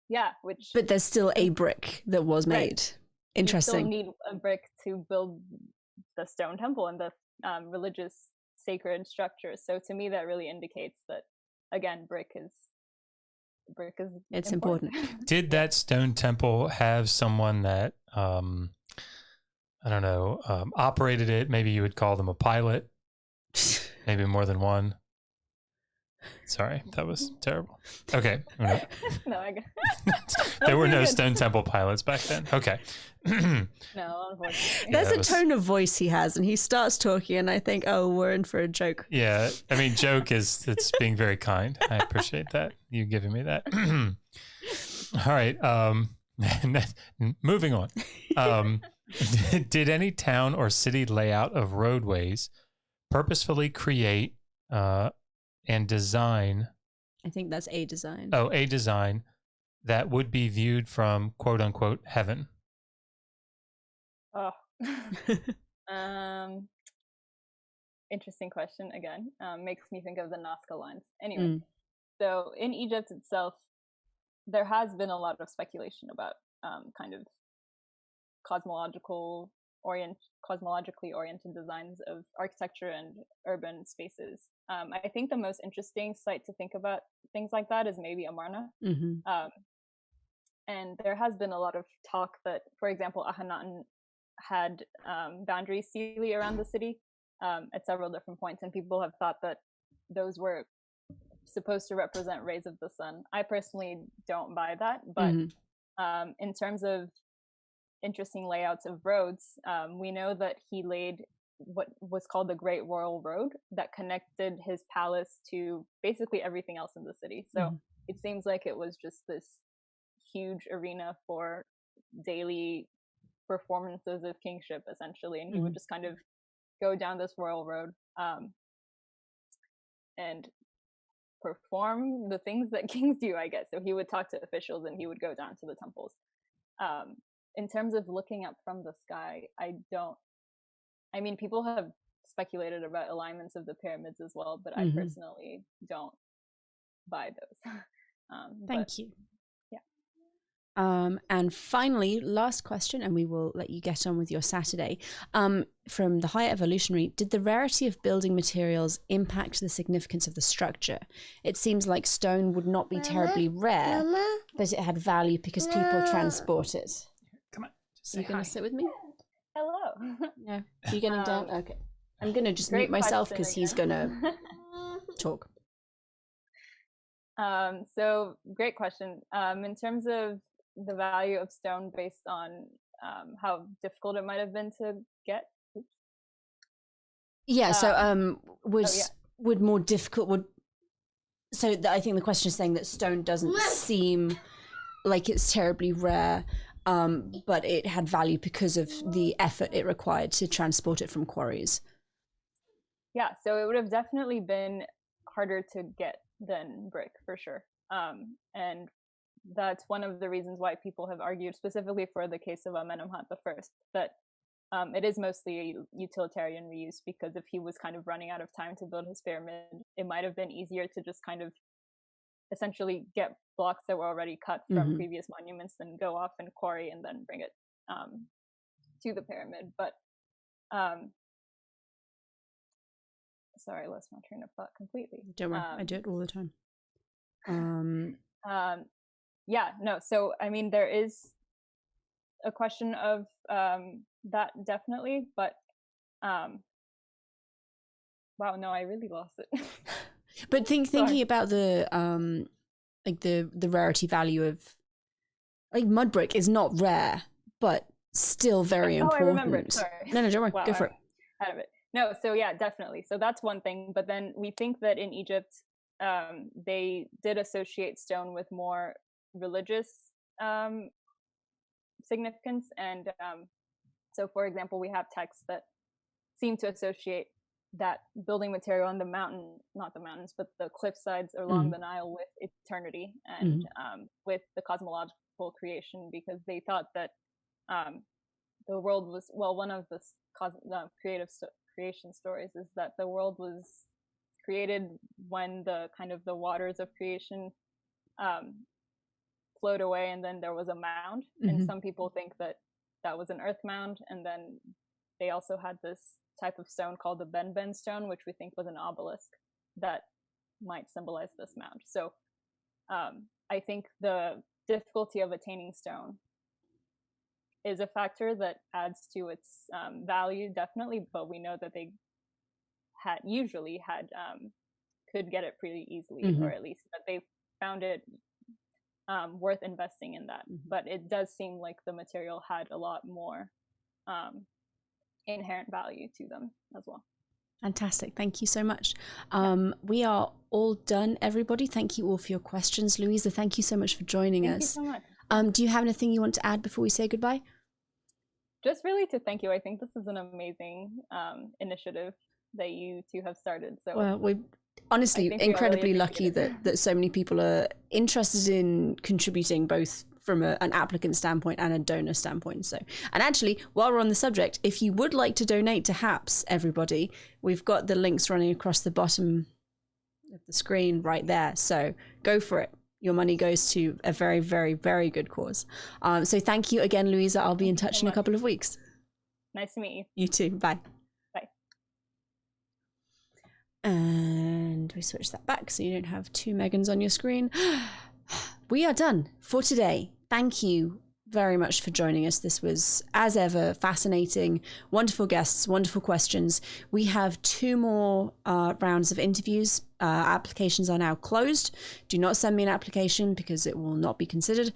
Yeah, but there's still a brick that was made. Right. Interesting. You still need a brick to build the stone temple and the religious sacred structures. So to me, that really indicates that, again, brick is it's important. Did that stone temple have someone that I don't know, operated it? Maybe you would call them a pilot, maybe more than one. Sorry, that was terrible. Okay. No, I got there were no stone temple pilots back then. Okay. No, unfortunately. There's a tone of voice he has, and he starts talking, and I think, oh, we're in for a joke. Yeah, I mean, it's being very kind. I appreciate that, you giving me that. All right. Moving on. Did any town or city layout of roadways purposefully create and design? I think that's a design. Oh, a design that would be viewed from quote unquote heaven. Oh, interesting question again. Makes me think of the Nazca lines. Anyway, so in Egypt itself, there has been a lot of speculation about kind of cosmologically oriented designs of architecture and urban spaces. I think the most interesting site to think about things like that is maybe Amarna. And there has been a lot of talk that, for example, Akhenaten had boundary stelae around the city at several different points, and people have thought that those were supposed to represent rays of the sun. I personally don't buy that, but in terms of interesting layouts of roads. We know that he laid what was called the Great Royal Road that connected his palace to basically everything else in the city. So it seems like it was just this huge arena for daily performances of kingship, essentially, and he would just kind of go down this royal road and perform the things that kings do, I guess. So he would talk to officials and he would go down to the temples. In terms of looking up from the sky, I mean, people have speculated about alignments of the pyramids as well, but I personally don't buy those. Thank you. Yeah. And finally, last question, and we will let you get on with your Saturday. From the High Evolutionary, did the rarity of building materials impact the significance of the structure? It seems like stone would not be terribly rare, but it had value because people transport it. Come on. Are you going to sit with me? Hello. No. Are you getting down? Okay. I'm going to just mute myself because he's going to talk. So great question. In terms of the value of stone based on how difficult it might have been to get. Yeah. So would more difficult I think the question is saying that stone doesn't seem like it's terribly rare, but it had value because of the effort it required to transport it from quarries. Yeah, so it would have definitely been harder to get than brick, for sure. And that's one of the reasons why people have argued, specifically for the case of Amenemhat I, that it is mostly a utilitarian reuse, because if he was kind of running out of time to build his pyramid, it might have been easier to just kind of essentially get blocks that were already cut from previous monuments than go off and quarry and then bring it to the pyramid. But sorry, I lost my train of thought completely. Don't worry, I do it all the time. Yeah, no, so I mean, there is a question of that, definitely, but wow, no, I really lost it. But thinking about the like the rarity value of, like, mud brick is not rare, but still very important. I remembered. Sorry. No, don't worry. Wow, Go for it. Out of it. No, so yeah, definitely. So that's one thing. But then we think that in Egypt, they did associate stone with more religious significance. And so, for example, we have texts that seem to associate that building material on the mountain, not the mountains, but the cliff sides along the Nile with eternity and with the cosmological creation, because they thought that the world was, well, one of the creation stories is that the world was created when the kind of the waters of creation flowed away, and then there was a mound. And some people think that that was an earth mound, and then they also had this type of stone called the Ben stone, which we think was an obelisk that might symbolize this mound. So I think the difficulty of attaining stone is a factor that adds to its value, definitely, but we know that they usually could get it pretty easily, or at least that they found it worth investing in that. But it does seem like the material had a lot more inherent value to them as well. Fantastic. Thank you so much. We are all done, everybody. Thank you all for your questions. Louisa, thank you so much for joining us. Thank you so much. Do you have anything you want to add before we say goodbye? Just really to thank you. I think this is an amazing initiative that you two have started. So, well, we're honestly incredibly lucky that so many people are interested in contributing, both from an applicant standpoint and a donor standpoint. So, and actually, while we're on the subject, if you would like to donate to HAPS, everybody, we've got the links running across the bottom of the screen right there. So go for it. Your money goes to a very, very, very good cause. So thank you again, Louisa. I'll be in touch in a couple of weeks. Nice to meet you. You too. Bye. Bye. And we switch that back so you don't have two Megans on your screen. We are done for today. Thank you very much for joining us. This was, as ever, fascinating, wonderful guests, wonderful questions. We have 2 more rounds of interviews. Applications are now closed. Do not send me an application because it will not be considered.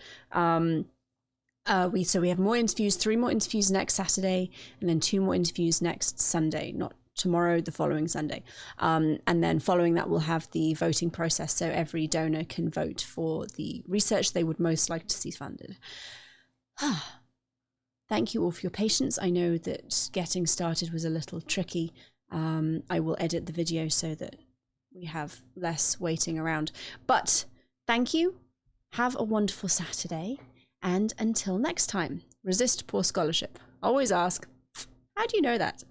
We have more interviews, 3 more interviews next Saturday, and then 2 more interviews next Sunday, not tomorrow, the following Sunday. And then following that, we'll have the voting process, so every donor can vote for the research they would most like to see funded. Thank you all for your patience. I know that getting started was a little tricky. I will edit the video so that we have less waiting around. But thank you. Have a wonderful Saturday. And until next time, resist poor scholarship. Always ask, how do you know that?